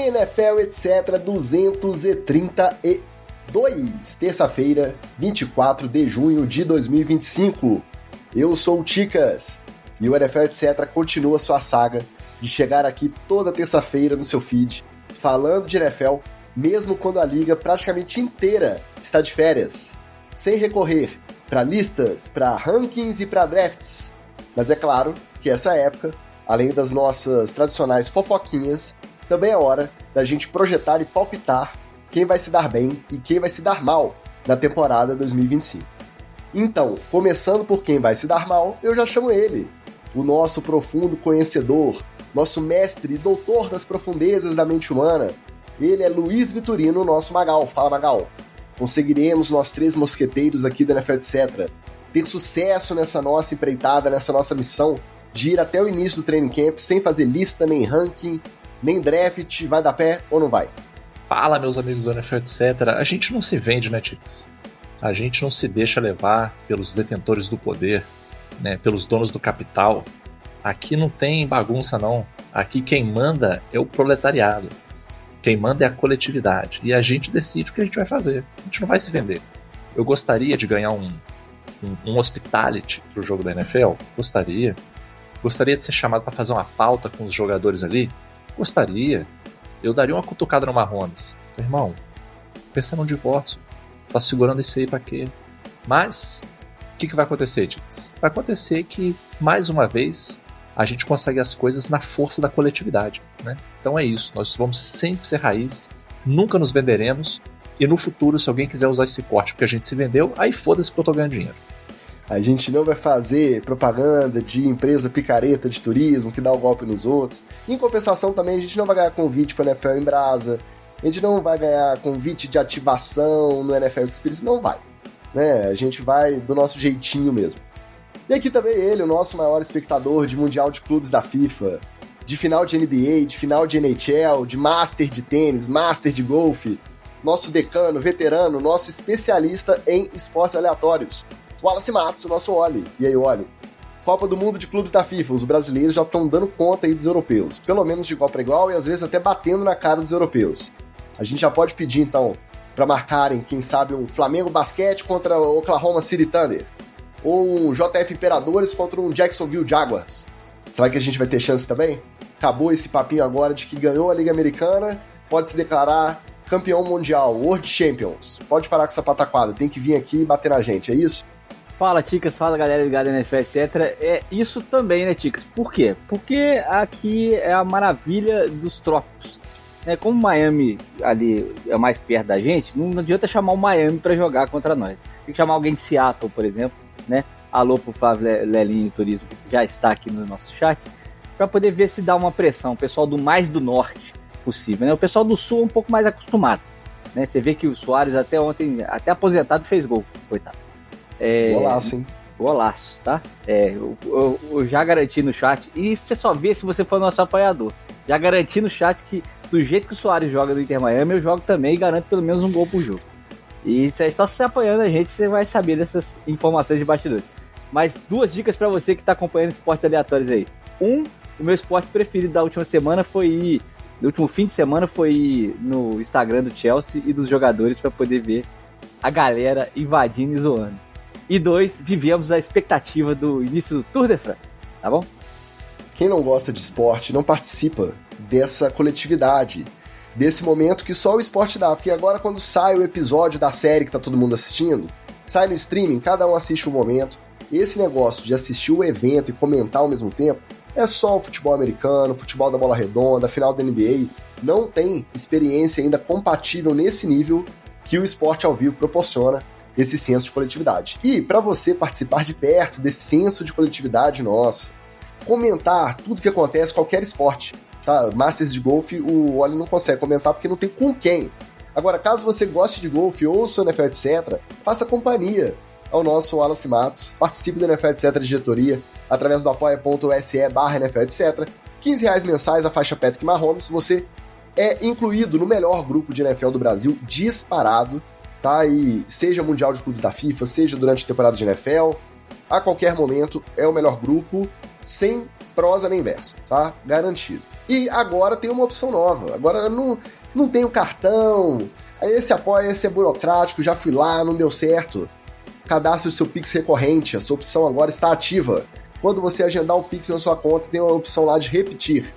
NFL, etc. 232, terça-feira, 24 de junho de 2025. Eu sou o Ticas e o NFL, etc. continua sua saga de chegar aqui toda terça-feira no seu feed, falando de NFL, mesmo quando a liga praticamente inteira está de férias, sem recorrer para listas, para rankings e para drafts. Mas é claro que essa época, além das nossas tradicionais fofoquinhas, também é hora da gente projetar e palpitar quem vai se dar bem e quem vai se dar mal na temporada 2025. Então, começando por quem vai se dar mal, eu já chamo ele, o nosso profundo conhecedor, nosso mestre e doutor das profundezas da mente humana. Ele é Luiz Vitorino, nosso Magal. Fala, Magal. Conseguiremos, nós três mosqueteiros aqui do NFL, etc., ter sucesso nessa nossa empreitada, nessa nossa missão de ir até o início do training camp sem fazer lista, nem ranking, nem draft? Vai dar pé ou não vai? Fala, meus amigos do NFL, etc. A gente não se vende, né, Ticas? A gente não se deixa levar pelos detentores do poder, né, pelos donos do capital. Aqui não tem bagunça, não. Aqui quem manda é o proletariado. Quem manda é a coletividade. E a gente decide o que a gente vai fazer. A gente não vai se vender. Eu gostaria de ganhar um hospitality pro jogo da NFL? Gostaria. Gostaria de ser chamado para fazer uma pauta com os jogadores ali? Gostaria. Eu daria uma cutucada no Mahomes. Irmão, pensa num divórcio. Tá segurando isso aí pra quê? Mas, o que vai acontecer, Ticas? Vai acontecer que, mais uma vez, a gente consegue as coisas na força da coletividade, né? Então é isso. Nós vamos sempre ser raízes, nunca nos venderemos. E no futuro, se alguém quiser usar esse corte porque a gente se vendeu, aí foda-se que eu tô ganhando dinheiro. A gente não vai fazer propaganda de empresa picareta de turismo que dá o golpe nos outros. Em compensação também, a gente não vai ganhar convite para NFL em Brasa. A gente não vai ganhar convite de ativação no NFL Experience. Não vai. Né? A gente vai do nosso jeitinho mesmo. E aqui também ele, o nosso maior espectador de Mundial de Clubes da FIFA, de final de NBA, de final de NHL, de Master de tênis, Master de golfe. Nosso decano, veterano, nosso especialista em esportes aleatórios. Wallace Matos, o nosso Oli. E aí, Oli? Copa do Mundo de Clubes da FIFA. Os brasileiros já estão dando conta aí dos europeus. Pelo menos de igual para igual e às vezes até batendo na cara dos europeus. A gente já pode pedir, então, para marcarem, quem sabe, um Flamengo Basquete contra o Oklahoma City Thunder. Ou um JF Imperadores contra um Jacksonville Jaguars. Será que a gente vai ter chance também? Acabou esse papinho agora de que ganhou a Liga Americana, pode se declarar campeão mundial, World Champions. Pode parar com essa pataquada, tem que vir aqui e bater na gente, é isso? Fala, Ticas, fala galera ligada na NFL, etc. É isso também, né, Ticas? Por quê? Porque aqui é a maravilha dos trópicos. Como Miami ali é mais perto da gente, não adianta chamar o Miami para jogar contra nós. Tem que chamar alguém de Seattle, por exemplo, né? Alô pro Flávio Lelinho Turismo, que já está aqui no nosso chat, para poder ver se dá uma pressão. O pessoal do mais do norte possível, né? O pessoal do sul é um pouco mais acostumado, né? Você vê que o Soares até ontem, até aposentado, fez gol, coitado. Golaço, hein? Golaço, tá? Eu já garanti no chat, e isso você só vê se você for nosso apoiador. Já garanti no chat que do jeito que o Soares joga no Inter Miami, eu jogo também e garanto pelo menos um gol por jogo. E isso aí, só você apoiando a gente, você vai saber dessas informações de bastidores. Mas duas dicas pra você que tá acompanhando esportes aleatórios aí. O meu esporte preferido da última semana foi no último fim de semana foi no Instagram do Chelsea e dos jogadores pra poder ver a galera invadindo e zoando. E 2, vivemos a expectativa do início do Tour de France, tá bom? Quem não gosta de esporte não participa dessa coletividade, desse momento que só o esporte dá, porque agora quando sai o episódio da série que tá todo mundo assistindo, sai no streaming, cada um assiste um momento. Esse negócio de assistir o evento e comentar ao mesmo tempo é só o futebol americano, o futebol da bola redonda, a final da NBA. Não tem experiência ainda compatível nesse nível que o esporte ao vivo proporciona esse senso de coletividade. E para você participar de perto desse senso de coletividade nosso, comentar tudo que acontece, qualquer esporte, tá? Masters de golfe, o Oli não consegue comentar porque não tem com quem. Agora, caso você goste de golfe, ouça o NFL, etc., faça companhia ao nosso Wallace Matos, participe do NFL, etc. diretoria, através do apoia.se/NFL, etc. R$15 mensais a faixa Patrick Mahomes, você é incluído no melhor grupo de NFL do Brasil, disparado, tá? E seja Mundial de Clubes da FIFA, seja durante a temporada de NFL, a qualquer momento é o melhor grupo, sem prosa nem verso, tá? Garantido. E agora tem uma opção nova. Agora não tem o cartão. Aí esse apoia, esse é burocrático, já fui lá, não deu certo. Cadastre o seu Pix recorrente, essa opção agora está ativa. Quando você agendar um Pix na sua conta, tem uma opção lá de repetir.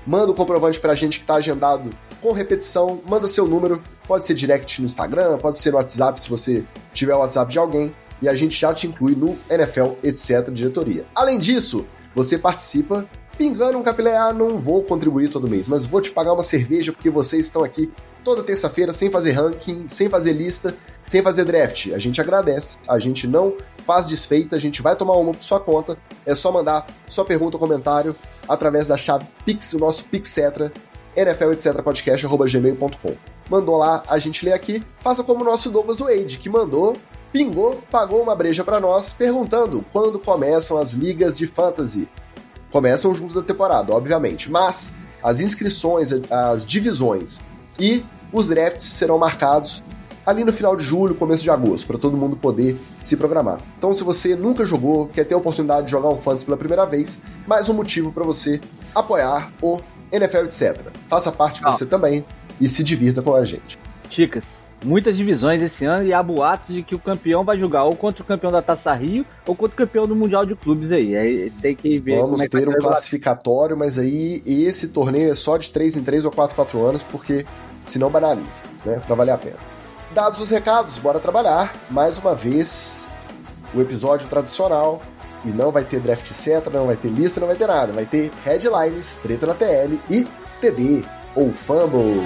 Manda o comprovante pra gente que tá agendado com repetição, manda seu número, pode ser direct no Instagram, pode ser no WhatsApp se você tiver o WhatsApp de alguém, e a gente já te inclui no NFL, etc, diretoria. Além disso, você participa pingando um capilé. Não vou contribuir todo mês, mas vou te pagar uma cerveja porque vocês estão aqui toda terça-feira sem fazer ranking, sem fazer lista, sem fazer draft. A gente agradece, a gente não faz desfeita, a gente vai tomar uma por sua conta, é só mandar sua pergunta ou comentário através da chave Pix, o nosso Pixetra, nfl-etc-podcast@gmail.com. Mandou lá, a gente lê aqui, faça como o nosso Douglas Wade, que mandou, pingou, pagou uma breja pra nós, perguntando quando começam as ligas de fantasy. Começam junto da temporada, obviamente, mas as inscrições, as divisões e os drafts serão marcados ali no final de julho, começo de agosto, para todo mundo poder se programar. Então, se você nunca jogou, quer ter a oportunidade de jogar um fantasy pela primeira vez, mais um motivo para você apoiar o NFL, etc. Faça parte você também e se divirta com a gente. Chicas, muitas divisões esse ano e há boatos de que o campeão vai jogar ou contra o campeão da Taça Rio ou contra o campeão do Mundial de Clubes aí. Aí tem que ver. Vamos ter um classificatório, mas aí esse torneio é só de 3 em 3 ou 4 em 4 anos, porque senão banaliza, né? Pra valer a pena. Dados os recados, bora trabalhar. Mais uma vez, o episódio tradicional. E não vai ter draft etc, não vai ter lista, não vai ter nada. Vai ter headlines, treta na TL e TD, ou Fumble.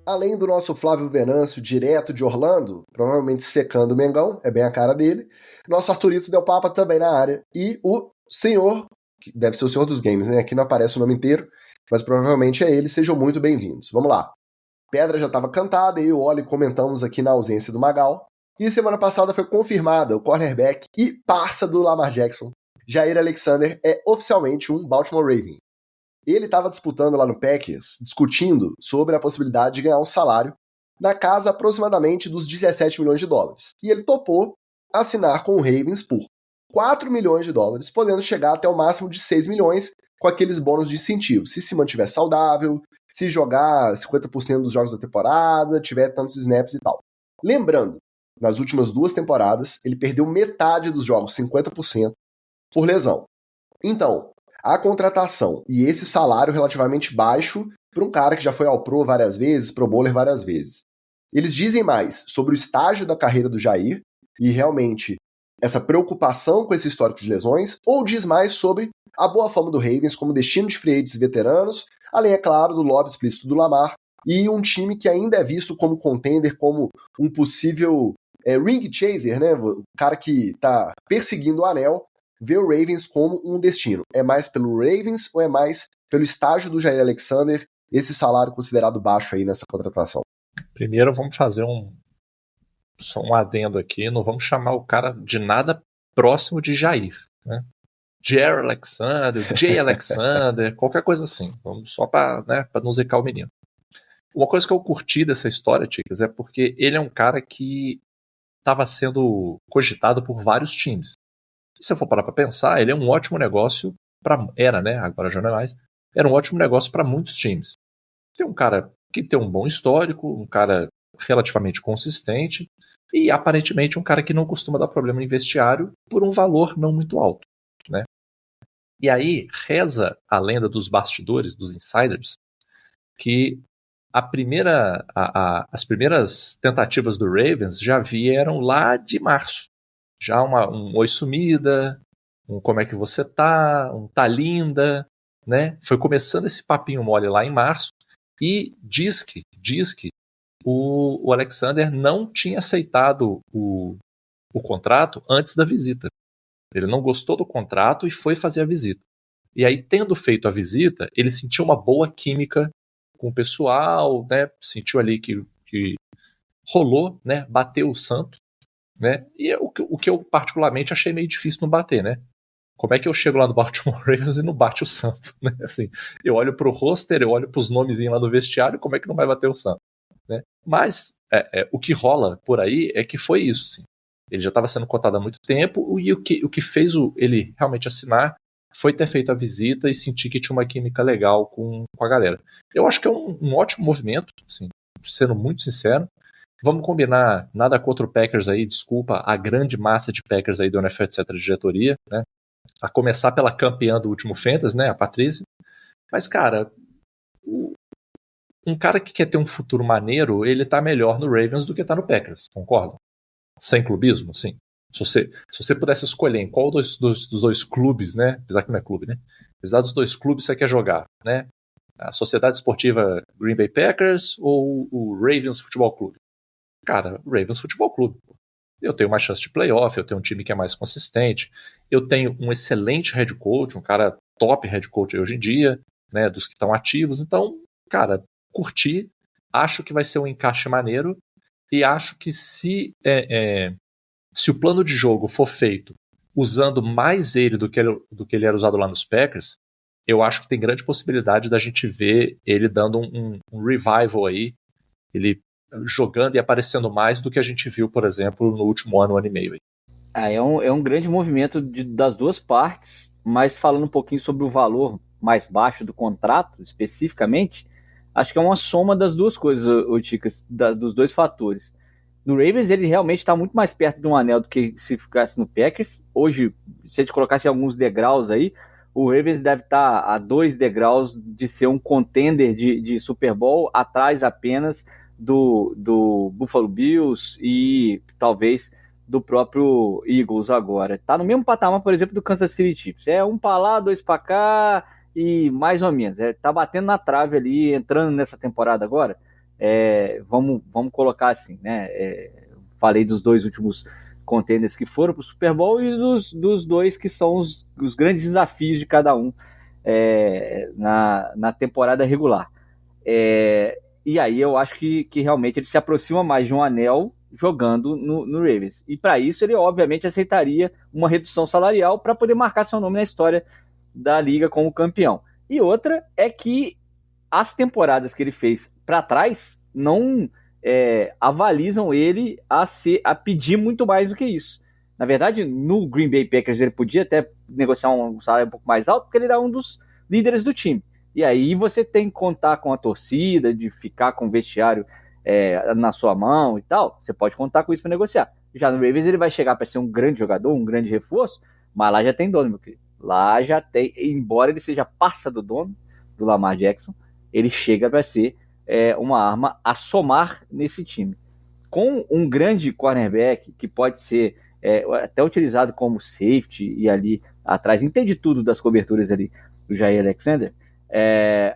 Além do nosso Flávio Venâncio, direto de Orlando, provavelmente secando o Mengão, é bem a cara dele, nosso Arthurito Del Papa também na área, e o senhor, que deve ser o senhor dos games, né? Aqui não aparece o nome inteiro, mas provavelmente é ele, sejam muito bem-vindos. Vamos lá. Pedra já estava cantada, eu e o Oli comentamos aqui na ausência do Magal, e semana passada foi confirmada o cornerback e parça do Lamar Jackson, Jair Alexander, é oficialmente um Baltimore Raven. Ele estava disputando lá no Packers, discutindo sobre a possibilidade de ganhar um salário na casa aproximadamente dos 17 milhões de dólares. E ele topou assinar com o Ravens por 4 milhões de dólares, podendo chegar até o máximo de 6 milhões com aqueles bônus de incentivo. Se mantiver saudável, se jogar 50% dos jogos da temporada, tiver tantos snaps e tal. Lembrando, nas últimas 2 temporadas, ele perdeu metade dos jogos, 50%, por lesão. Então, a contratação e esse salário relativamente baixo para um cara que já foi ao Pro várias vezes, Pro Bowler várias vezes. Eles dizem mais sobre o estágio da carreira do Jair e realmente essa preocupação com esse histórico de lesões, ou diz mais sobre a boa fama do Ravens como destino de free agents veteranos, além, é claro, do lobby explícito do Lamar, e um time que ainda é visto como contender, como um possível ring chaser, né? O cara que está perseguindo o anel, vê o Ravens como um destino. É mais pelo Ravens ou é mais pelo estágio do Jair Alexander, esse salário considerado baixo aí nessa contratação? Primeiro vamos fazer só um adendo aqui, não vamos chamar o cara de nada próximo de Jair, né? Jair Alexander, Jay Alexander, qualquer coisa assim. Vamos só para não zicar o menino. Uma coisa que eu curti dessa história, Ticas, é porque ele é um cara que estava sendo cogitado por vários times. Se você for parar para pensar, ele é um ótimo negócio era, né? Agora já não é mais. Era um ótimo negócio para muitos times. Tem um cara que tem um bom histórico, um cara relativamente consistente e aparentemente um cara que não costuma dar problema em vestiário por um valor não muito alto, né? E aí reza a lenda dos bastidores, dos insiders, que as primeiras tentativas do Ravens já vieram lá de março. Já um oi sumida, um como é que você tá, um tá linda, né? Foi começando esse papinho mole lá em março e diz que o Alexander não tinha aceitado o contrato antes da visita. Ele não gostou do contrato e foi fazer a visita. E aí, tendo feito a visita, ele sentiu uma boa química com o pessoal, né? Sentiu ali que rolou, né? Bateu o santo, né? E o que eu particularmente achei meio difícil não bater, né? Como é que eu chego lá do Baltimore Ravens e não bate o santo, né? Assim, eu olho pro roster, eu olho pros nomezinhos lá no vestiário, como é que não vai bater o santo, né? Mas o que rola por aí é que foi isso, sim. Ele já estava sendo cotado há muito tempo e o que fez ele realmente assinar foi ter feito a visita e sentir que tinha uma química legal com a galera. Eu acho que é um ótimo movimento, assim, sendo muito sincero. Vamos combinar, nada contra o Packers aí, desculpa, a grande massa de Packers aí do NFL, etc., de diretoria, né? A começar pela campeã do último Fantasy, né, a Patrícia. Mas, cara, um cara que quer ter um futuro maneiro, ele tá melhor no Ravens do que tá no Packers, concorda? Sem clubismo, sim. Se você pudesse escolher em qual dos dois clubes, né, apesar que não é clube, né, apesar dos dois clubes você quer jogar, né, a Sociedade Esportiva Green Bay Packers ou o Ravens Futebol Clube? Cara, Ravens Futebol Clube. Eu tenho mais chance de playoff, eu tenho um time que é mais consistente, eu tenho um excelente head coach, um cara top head coach hoje em dia, né, dos que estão ativos, então, cara, curti, acho que vai ser um encaixe maneiro e acho que se o plano de jogo for feito usando mais ele do que ele era usado lá nos Packers, eu acho que tem grande possibilidade da gente ver ele dando um revival aí, ele jogando e aparecendo mais do que a gente viu, por exemplo, no último ano e meio. É um grande movimento das duas partes, mas falando um pouquinho sobre o valor mais baixo do contrato, especificamente, acho que é uma soma das duas coisas, Ticas, dos dois fatores. No Ravens, ele realmente está muito mais perto de um anel do que se ficasse no Packers. Hoje, se a gente colocasse alguns degraus aí, o Ravens deve estar a 2 degraus de ser um contender de Super Bowl, atrás apenas do Buffalo Bills e talvez do próprio Eagles agora. Tá no mesmo patamar, por exemplo, do Kansas City Chiefs. É um para lá, 2 para cá e mais ou menos. Tá batendo na trave ali, entrando nessa temporada agora. Vamos colocar assim, né? Falei dos 2 últimos contenders que foram para o Super Bowl e dos 2 que são os grandes desafios de cada um na temporada regular. E aí eu acho que realmente ele se aproxima mais de um anel jogando no Ravens. E para isso ele obviamente aceitaria uma redução salarial para poder marcar seu nome na história da liga como campeão. E outra é que as temporadas que ele fez para trás não avalizam ele a pedir muito mais do que isso. Na verdade, no Green Bay Packers ele podia até negociar um salário um pouco mais alto, porque ele era um dos líderes do time. E aí você tem que contar com a torcida, de ficar com o vestiário na sua mão e tal. Você pode contar com isso para negociar. Já no Ravens ele vai chegar para ser um grande jogador, um grande reforço, mas lá já tem dono, meu querido. Lá já tem, embora ele seja parça do dono, do Lamar Jackson, ele chega para ser uma arma a somar nesse time. Com um grande cornerback, que pode ser até utilizado como safety e ali atrás, entende tudo das coberturas ali do Jair Alexander,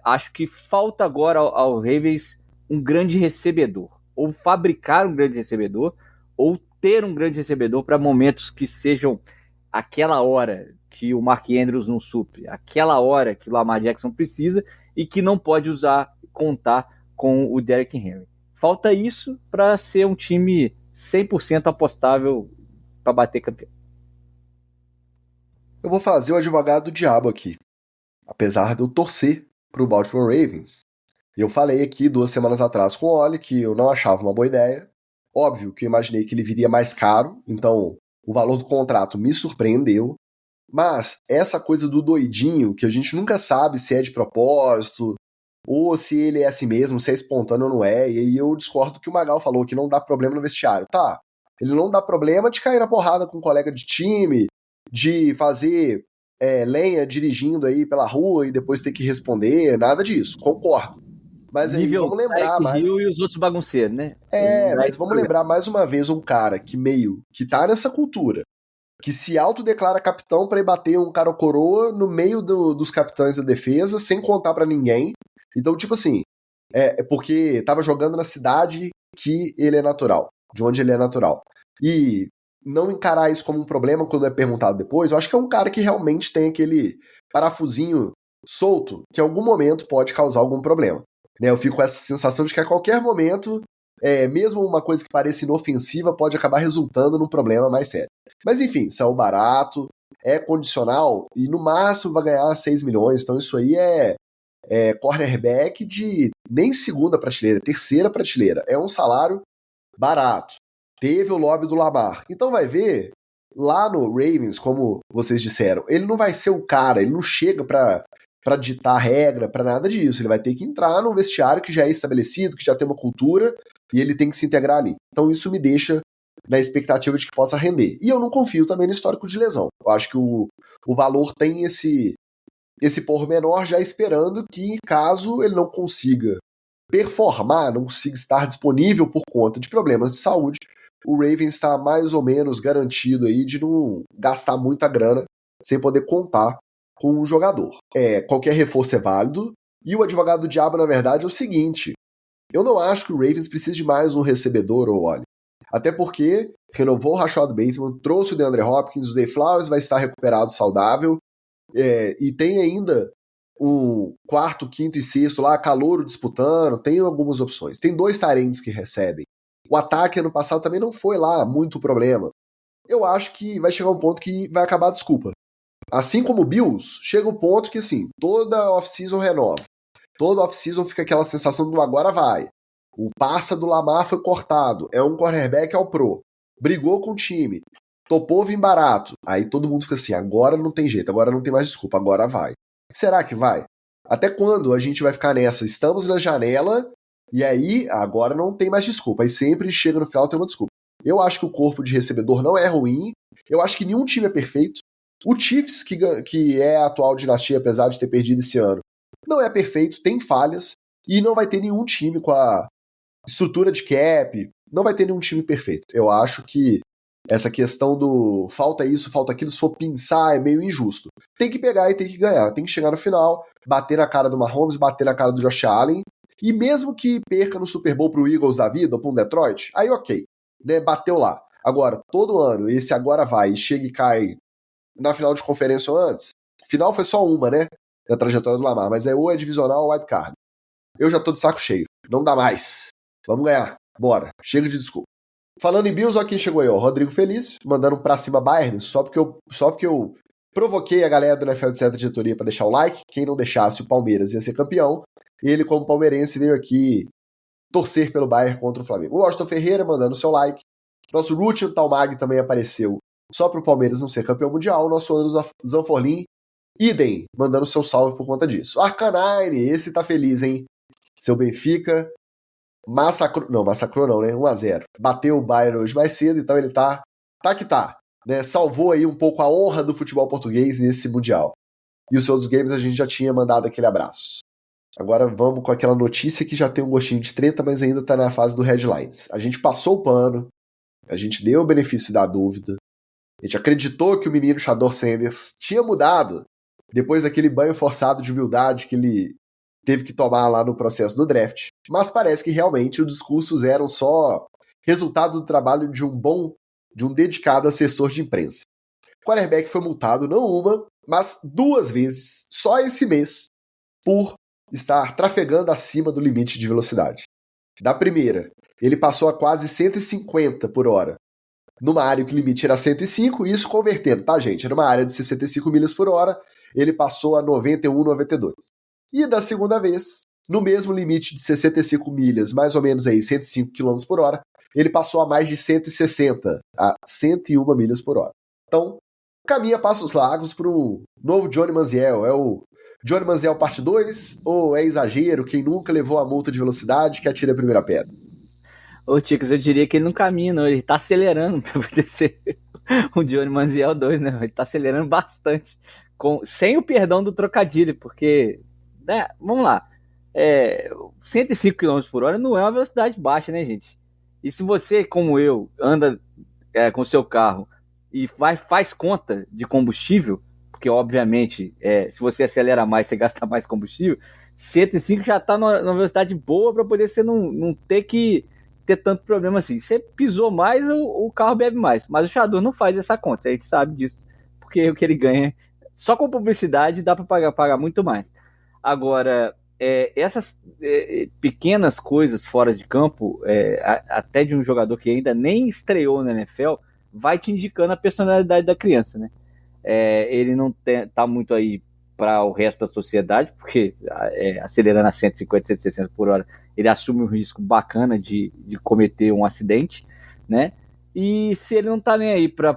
acho que falta agora ao Ravens um grande recebedor, ou fabricar um grande recebedor, ou ter um grande recebedor para momentos que sejam aquela hora que o Mark Andrews não supre, aquela hora que o Lamar Jackson precisa e que não pode contar com o Derrick Henry. Falta isso para ser um time 100% apostável para bater campeão. Eu vou fazer o advogado do diabo aqui. Apesar de eu torcer para o Baltimore Ravens. Eu falei aqui 2 semanas atrás com o Oli que eu não achava uma boa ideia. Óbvio que eu imaginei que ele viria mais caro, então o valor do contrato me surpreendeu. Mas essa coisa do doidinho, que a gente nunca sabe se é de propósito, ou se ele é assim mesmo, se é espontâneo ou não é, e aí eu discordo do que o Magal falou, que não dá problema no vestiário. Tá, ele não dá problema de cair na porrada com um colega de time, de fazer lenha dirigindo aí pela rua e depois ter que responder, nada disso, concordo. Mas aí vamos lembrar mais... Rio e os outros bagunceiros, né? Mas vamos lembrar mais uma vez um cara que tá nessa cultura, que se autodeclara capitão pra ir bater um cara coroa no meio dos capitães da defesa, sem contar pra ninguém. Então, tipo assim, porque tava jogando na cidade que ele é natural, de onde ele é natural. E não encarar isso como um problema quando é perguntado depois, eu acho que é um cara que realmente tem aquele parafusinho solto que em algum momento pode causar algum problema. Né? Eu fico com essa sensação de que a qualquer momento, mesmo uma coisa que pareça inofensiva, pode acabar resultando num problema mais sério. Mas enfim, saiu barato. é condicional e no máximo vai ganhar 6 milhões. Então isso aí é cornerback de nem segunda prateleira, terceira prateleira. É um salário barato. Teve o lobby do Lamar. Então vai ver, lá no Ravens, como vocês disseram, ele não vai ser o cara, ele não chega pra ditar regra, pra nada disso. Ele vai ter que entrar num vestiário que já é estabelecido, que já tem uma cultura, e ele tem que se integrar ali. Então isso me deixa na expectativa de que possa render. E eu não confio também no histórico de lesão. Eu acho que o valor tem esse pormenor já esperando que, caso ele não consiga performar, não consiga estar disponível por conta de problemas de saúde, o Ravens está mais ou menos garantido aí de não gastar muita grana sem poder contar com um jogador. Qualquer reforço é válido, e o advogado do diabo, na verdade, é o seguinte: eu não acho que o Ravens precise de mais um recebedor, ou olha. Até porque renovou o Rashad Bateman, trouxe o DeAndre Hopkins, o Zay Flowers vai estar recuperado, saudável, e tem ainda um quarto, quinto e sexto lá, calouro disputando, tem algumas opções. Tem 2 tight ends que recebem. O ataque ano passado também não foi lá muito problema. Eu acho que vai chegar um ponto que vai acabar a desculpa. Assim como o Bills, chega um ponto que, assim, toda off-season renova. Toda off-season fica aquela sensação do agora vai. O passa do Lamar foi cortado. É um cornerback ao pro. Brigou com o time. Topou vir barato. Aí todo mundo fica assim, agora não tem jeito, agora não tem mais desculpa, agora vai. Será que vai? Até quando a gente vai ficar nessa? Estamos na janela e aí agora não tem mais desculpa. Aí sempre chega no final e tem uma desculpa. Eu acho que o corpo de recebedor não é ruim. Eu acho que nenhum time é perfeito. O Chiefs, que é a atual dinastia, apesar de ter perdido esse ano, não é perfeito, tem falhas. E não vai ter nenhum time com a estrutura de cap. Não vai ter nenhum time perfeito. Eu acho que essa questão do falta isso, falta aquilo, se for pensar, é meio injusto. Tem que pegar e tem que ganhar. Tem que chegar no final, bater na cara do Mahomes, bater na cara do Josh Allen. E mesmo que perca no Super Bowl pro Eagles da vida ou pro Detroit, aí ok, né? Bateu lá. Agora, todo ano, esse agora vai e chega e cai na final de conferência ou antes. Final foi só uma, né? Na trajetória do Lamar, mas ou é divisional ou wild card. Eu já tô de saco cheio. Não dá mais. Vamos ganhar. Bora. Chega de desculpa. Falando em Bills, olha quem chegou aí, ó. Rodrigo Felício, mandando pra cima Bayern, só porque eu provoquei a galera do NFL de certa diretoria pra deixar o like. Quem não deixasse, o Palmeiras ia ser campeão. Ele, como palmeirense, veio aqui torcer pelo Bayern contra o Flamengo. O Washington Ferreira mandando seu like. Nosso Ruth Talmag também apareceu só pro Palmeiras não ser campeão mundial. Nosso Andrew Zanforlin, idem, mandando seu salve por conta disso. Arcanine, esse tá feliz, hein? Seu Benfica massacrou não, né? 1-0. Bateu o Bayern hoje mais cedo, então ele tá que tá, né? Salvou aí um pouco a honra do futebol português nesse Mundial. E o Senhor dos Games a gente já tinha mandado aquele abraço. Agora vamos com aquela notícia que já tem um gostinho de treta, mas ainda tá na fase do headlines. A gente passou o pano, a gente deu o benefício da dúvida, a gente acreditou que o menino Shador Sanders tinha mudado depois daquele banho forçado de humildade que ele teve que tomar lá no processo do draft, mas parece que realmente os discursos eram só resultado do trabalho de um dedicado assessor de imprensa. O quarterback foi multado não uma, mas 2 vezes, só esse mês, por estar trafegando acima do limite de velocidade. Da primeira, ele passou a quase 150 por hora, numa área que o limite era 105, e isso convertendo, tá, gente? Era uma área de 65 milhas por hora, ele passou a 91, 92. E da segunda vez, no mesmo limite de 65 milhas, mais ou menos aí 105 km por hora, ele passou a mais de 160, a 101 milhas por hora. Então, caminha passos largos para um novo Johnny Manziel. É o Johnny Manziel parte 2, ou é exagero, quem nunca levou a multa de velocidade que atira a primeira pedra? Ô, Ticos, eu diria que ele não caminha, não. Ele tá acelerando pra poder ser o Johnny Manziel 2, né? Ele tá acelerando bastante. Sem o perdão do trocadilho, porque, né, vamos lá. 105 km por hora não é uma velocidade baixa, né, gente? E se você, como eu, anda com o seu carro e faz conta de combustível, porque obviamente, se você acelera mais, você gasta mais combustível, 105 já tá numa velocidade boa para poder você não ter que ter tanto problema assim. Você pisou mais, o carro bebe mais. Mas o Shador não faz essa conta, a gente sabe disso, porque o que ele ganha, só com publicidade dá para pagar muito mais. Agora, essas pequenas coisas fora de campo, até de um jogador que ainda nem estreou na NFL, vai te indicando a personalidade da criança, né? ele não tá muito aí para o resto da sociedade, porque acelerando a 150, 160 por hora, ele assume um risco bacana de cometer um acidente, né? E se ele não tá nem aí para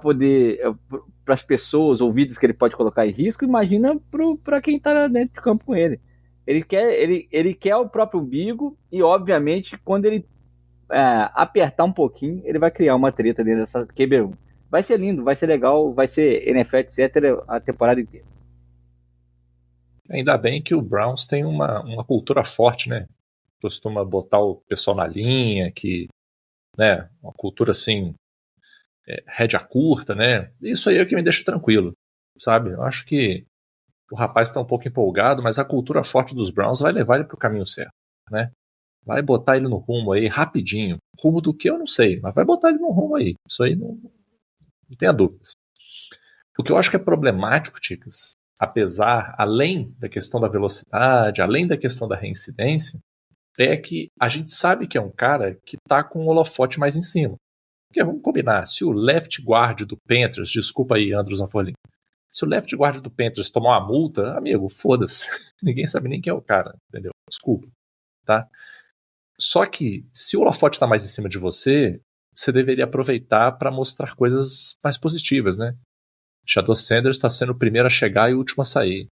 as pessoas ou vidas que ele pode colocar em risco, imagina para quem tá dentro de campo com ele. Ele quer o próprio umbigo e, obviamente, quando ele apertar um pouquinho, ele vai criar uma treta dentro dessa QB1. Vai ser lindo, vai ser legal, vai ser NFL, etc. a temporada inteira. Ainda bem que o Browns tem uma cultura forte, né? Costuma botar o pessoal na linha, né? Uma cultura assim, rédea curta, né? Isso aí é o que me deixa tranquilo, sabe? Eu acho que o rapaz está um pouco empolgado, mas a cultura forte dos Browns vai levar ele para o caminho certo, né? Vai botar ele no rumo aí rapidinho. Rumo do que eu não sei, mas vai botar ele no rumo aí. Isso aí não tenha dúvidas. O que eu acho que é problemático, Ticas, além da questão da velocidade, além da questão da reincidência, é que a gente sabe que é um cara que tá com o holofote mais em cima. Porque vamos combinar, se o left guard do Panthers, desculpa aí, Andrew Zanforlin, se o left guard do Panthers tomar uma multa, amigo, foda-se. Ninguém sabe nem quem é o cara, entendeu? Desculpa, tá? Só que, se o holofote tá mais em cima de você deveria aproveitar para mostrar coisas mais positivas, né? Shedeur Sanders está sendo o primeiro a chegar e o último a sair.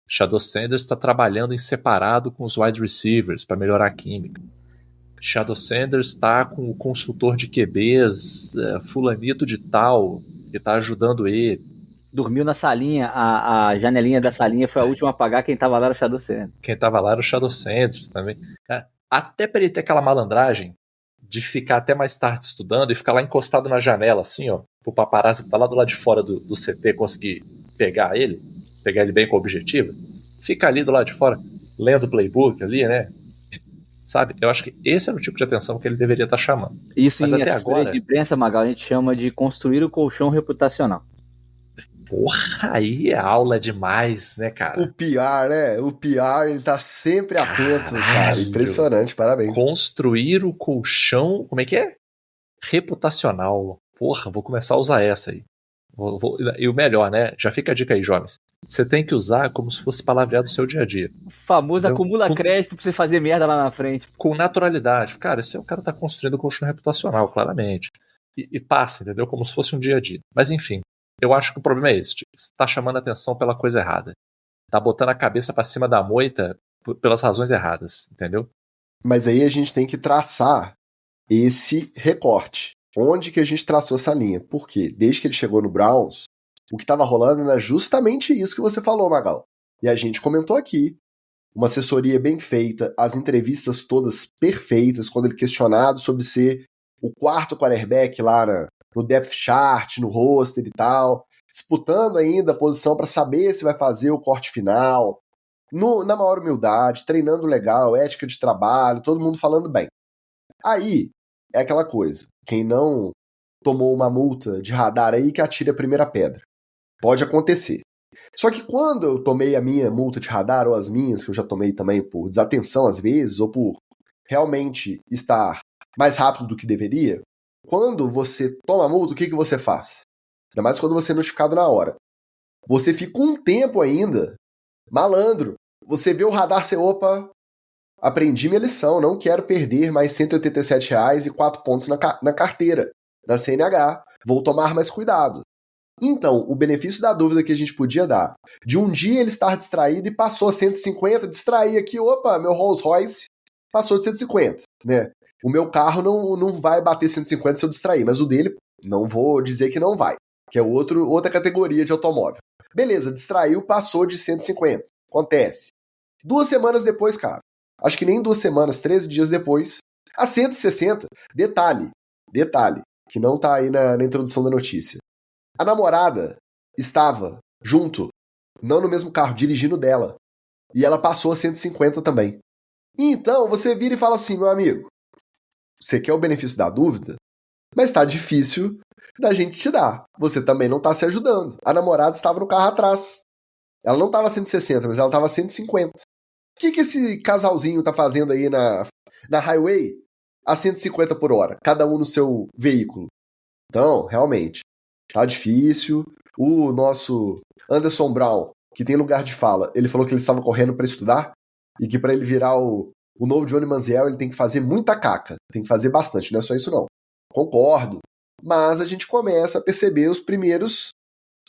Shedeur Sanders está trabalhando em separado com os wide receivers para melhorar a química. Shedeur Sanders está com o consultor de QBs, fulanito de tal, que está ajudando ele. Dormiu na salinha, a janelinha da salinha foi a última a apagar, quem estava lá era o Shedeur Sanders. Quem estava lá era o Shedeur Sanders também. Até para ele ter aquela malandragem de ficar até mais tarde estudando e ficar lá encostado na janela, assim, ó, pro paparazzi que tá lá do lado de fora do CT conseguir pegar ele bem com o objetivo, fica ali do lado de fora, lendo o playbook ali, né? Sabe? Eu acho que esse era o tipo de atenção que ele deveria estar chamando. Isso. Mas em até assessoria agora, de imprensa, Magal, a gente chama de construir o colchão reputacional. Porra, aí é aula demais, né, cara? O PR, né? O PR, ele tá sempre atento, cara. Impressionante, parabéns. Construir o colchão, como é que é? Reputacional. Porra, vou começar a usar essa aí. E o melhor, né? Já fica a dica aí, jovens. Você tem que usar como se fosse palavreado do seu dia a dia. O famoso acumula crédito pra você fazer merda lá na frente. Com naturalidade. Cara, esse é o cara tá construindo o colchão reputacional, claramente. E passa, entendeu? Como se fosse um dia a dia. Mas enfim, eu acho que o problema é esse. Tipo, você tá chamando a atenção pela coisa errada. Tá botando a cabeça pra cima da moita pelas razões erradas, entendeu? Mas aí a gente tem que traçar esse recorte. Onde que a gente traçou essa linha? Porque desde que ele chegou no Browns, o que estava rolando era justamente isso que você falou, Magal. E a gente comentou aqui. Uma assessoria bem feita, as entrevistas todas perfeitas, quando ele questionado sobre ser o quarto quarterback lá no depth chart, no roster e tal, disputando ainda a posição para saber se vai fazer o corte final, na maior humildade, treinando legal, ética de trabalho, todo mundo falando bem. Aí, é aquela coisa, quem não tomou uma multa de radar aí que atire a primeira pedra. Pode acontecer. Só que quando eu tomei a minha multa de radar, ou as minhas, que eu já tomei também por desatenção às vezes, ou por realmente estar mais rápido do que deveria, quando você toma a multa, o que você faz? Ainda mais quando você é notificado na hora. Você fica um tempo ainda malandro. Você vê o radar, você, opa, aprendi minha lição, não quero perder mais R$ 187,00 e 4 pontos na carteira, na CNH. Vou tomar mais cuidado. Então, o benefício da dúvida que a gente podia dar, de um dia ele estar distraído e passou a 150, distrair aqui, opa, meu Rolls Royce passou de 150, né? O meu carro não vai bater 150 se eu distrair, mas o dele, não vou dizer que não vai, que é outra categoria de automóvel. Beleza, distraiu, passou de 150. Acontece. 2 semanas depois, cara, acho que nem 2 semanas, 13 dias depois, a 160, detalhe, que não tá aí na introdução da notícia. A namorada estava junto, não no mesmo carro, dirigindo dela. E ela passou a 150 também. Então, você vira e fala assim, meu amigo, você quer o benefício da dúvida, mas tá difícil da gente te dar. Você também não tá se ajudando. A namorada estava no carro atrás. Ela não estava 160, mas ela estava 150. O que esse casalzinho tá fazendo aí na highway a 150 por hora? Cada um no seu veículo. Então, realmente, tá difícil. O nosso Anderson Brown, que tem lugar de fala, ele falou que ele estava correndo para estudar e que para ele virar o novo Johnny Manziel ele tem que fazer muita caca, tem que fazer bastante, não é só isso não. Concordo, mas a gente começa a perceber os primeiros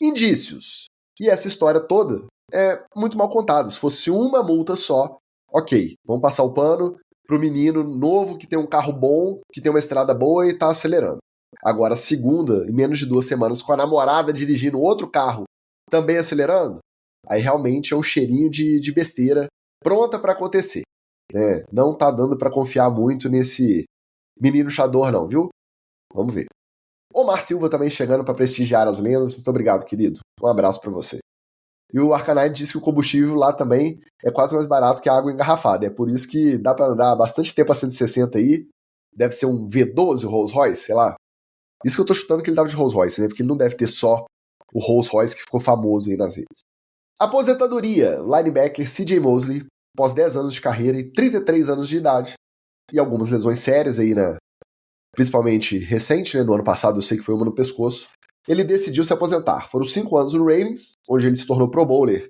indícios. E essa história toda é muito mal contada. Se fosse uma multa só, ok, vamos passar o pano pro menino novo que tem um carro bom, que tem uma estrada boa e tá acelerando. Agora, segunda, em menos de 2 semanas, com a namorada dirigindo outro carro, também acelerando, aí realmente é um cheirinho de besteira pronta para acontecer. Não tá dando para confiar muito nesse menino chador não, viu? Vamos ver. Omar Silva também chegando para prestigiar as lendas. Muito obrigado, querido. Um abraço para você. E o Arcanine disse que o combustível lá também é quase mais barato que a água engarrafada. É por isso que dá para andar bastante tempo a 160 aí. Deve ser um V12 Rolls Royce, sei lá. Isso que eu tô chutando que ele tava de Rolls Royce, né? Porque ele não deve ter só o Rolls Royce que ficou famoso aí nas redes. Aposentadoria. Linebacker CJ Mosley, após 10 anos de carreira e 33 anos de idade. E algumas lesões sérias aí, né? Principalmente recente, né? No ano passado eu sei que foi uma no pescoço. Ele decidiu se aposentar. Foram 5 anos no Ravens, onde ele se tornou Pro Bowler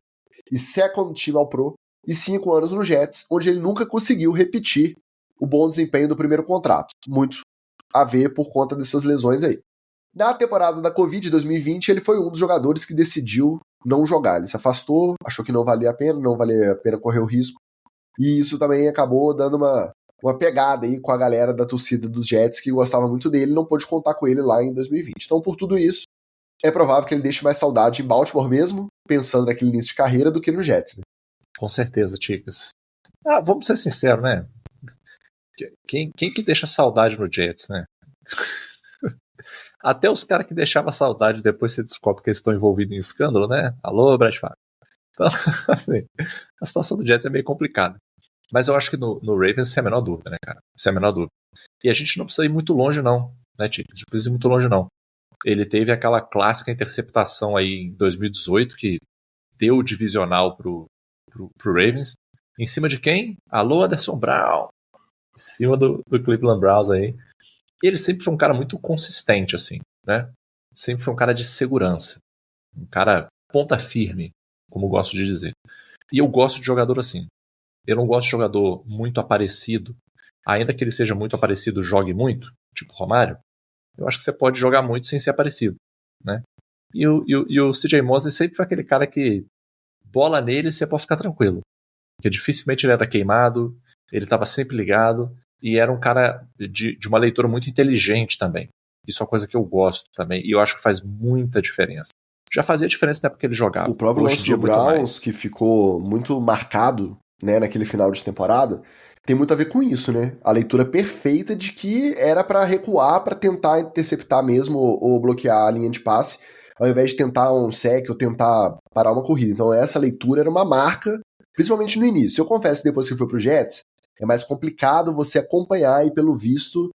e Second Team All-Pro, e 5 anos no Jets, onde ele nunca conseguiu repetir o bom desempenho do primeiro contrato. Muito a ver por conta dessas lesões aí. Na temporada da Covid 2020, ele foi um dos jogadores que decidiu não jogar. Ele se afastou, achou que não valia a pena correr o risco, e isso também acabou dando uma pegada aí com a galera da torcida dos Jets que gostava muito dele e não pôde contar com ele lá em 2020. Então, por tudo isso, é provável que ele deixe mais saudade em Baltimore mesmo, pensando naquele início de carreira, do que no Jets, né? Com certeza, Ticas. Vamos ser sinceros, né? Quem que deixa saudade no Jets, né? Até os caras que deixavam saudade depois você descobre que eles estão envolvidos em escândalo, né? Alô, Brad Favre. Então, assim, a situação do Jets é meio complicada. Mas eu acho que no Ravens isso é a menor dúvida, né, cara? Isso é a menor dúvida. E a gente não precisa ir muito longe, não, né, Tito? A gente não precisa ir muito longe, não. Ele teve aquela clássica interceptação aí em 2018 que deu o divisional pro Ravens. Em cima de quem? Alô, Anderson Brown. Em cima do Cleveland Browns aí. E ele sempre foi um cara muito consistente, assim, né? Sempre foi um cara de segurança. Um cara ponta firme, como eu gosto de dizer. E eu gosto de jogador assim. Eu não gosto de jogador muito aparecido. Ainda que ele seja muito aparecido, jogue muito, tipo Romário. Eu acho que você pode jogar muito sem ser aparecido, né? E o CJ Mosley sempre foi aquele cara que bola nele e você pode ficar tranquilo. Porque dificilmente ele era queimado, ele estava sempre ligado e era um cara de uma leitura muito inteligente também. Isso é uma coisa que eu gosto também e eu acho que faz muita diferença. Já fazia diferença na época que ele jogava. O próprio lance do Browns, que ficou muito marcado, né, naquele final de temporada, tem muito a ver com isso, né? A leitura perfeita de que era para recuar, para tentar interceptar mesmo ou bloquear a linha de passe, ao invés de tentar um sec ou tentar parar uma corrida. Então essa leitura era uma marca, principalmente no início. Eu confesso que depois que foi pro Jets, é mais complicado você acompanhar e pelo visto,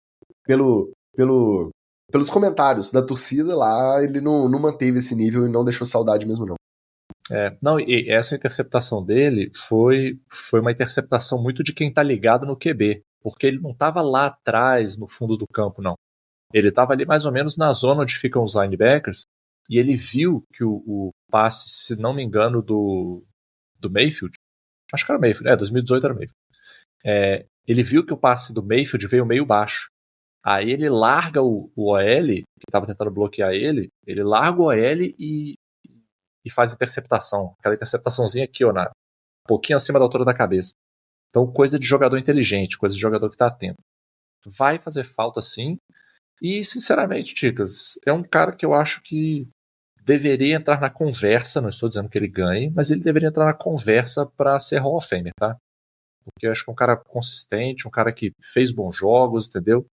pelos comentários da torcida lá, ele não manteve esse nível e não deixou saudade mesmo não. Não, e essa interceptação dele foi uma interceptação muito de quem tá ligado no QB, porque ele não tava lá atrás, no fundo do campo, não. Ele tava ali mais ou menos na zona onde ficam os linebackers, e ele viu que o passe, se não me engano, do Mayfield, acho que era Mayfield, 2018 era Mayfield. Ele viu que o passe do Mayfield veio meio baixo. Aí ele larga o OL, que tava tentando bloquear ele larga o OL e faz interceptação. Aquela interceptaçãozinha aqui, ó, um pouquinho acima da altura da cabeça. Então, coisa de jogador inteligente, coisa de jogador que tá atento. Vai fazer falta, sim. E, sinceramente, Ticas, é um cara que eu acho que deveria entrar na conversa, não estou dizendo que ele ganhe, mas ele deveria entrar na conversa para ser Hall of Famer, tá? Porque eu acho que é um cara consistente, um cara que fez bons jogos, entendeu?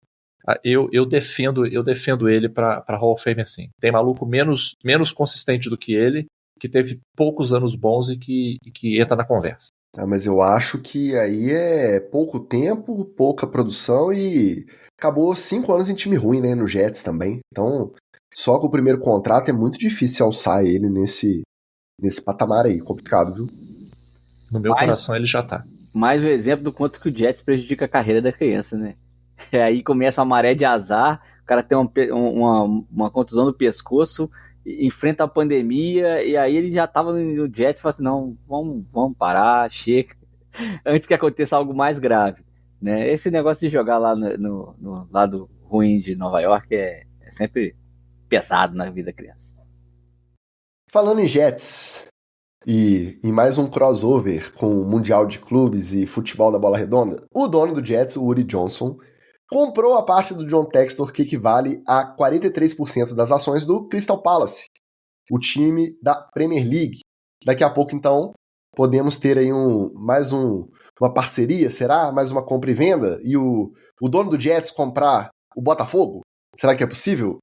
Eu defendo ele para Hall of Fame assim. Tem maluco menos consistente do que ele, que teve poucos anos bons e que entra na conversa. Mas eu acho que aí é pouco tempo, pouca produção e acabou 5 anos em time ruim, né, no Jets também. Então, só com o primeiro contrato é muito difícil alçar ele nesse patamar aí, complicado, viu? No meu coração ele já tá. Mais um exemplo do quanto que o Jets prejudica a carreira da criança, né? Aí começa uma maré de azar, o cara tem uma contusão no pescoço enfrenta a pandemia, e aí ele já tava no Jets e falou assim, não, vamos parar, chega, antes que aconteça algo mais grave, né? Esse negócio de jogar lá no lado ruim de Nova York é sempre pesado na vida da criança. Falando em Jets, e em mais um crossover com o Mundial de Clubes e futebol da bola redonda, o dono do Jets, o Woody Johnson, comprou a parte do John Textor que equivale a 43% das ações do Crystal Palace, o time da Premier League. Daqui a pouco, então, podemos ter aí uma parceria, será? Mais uma compra e venda? E o dono do Jets comprar o Botafogo? Será que é possível?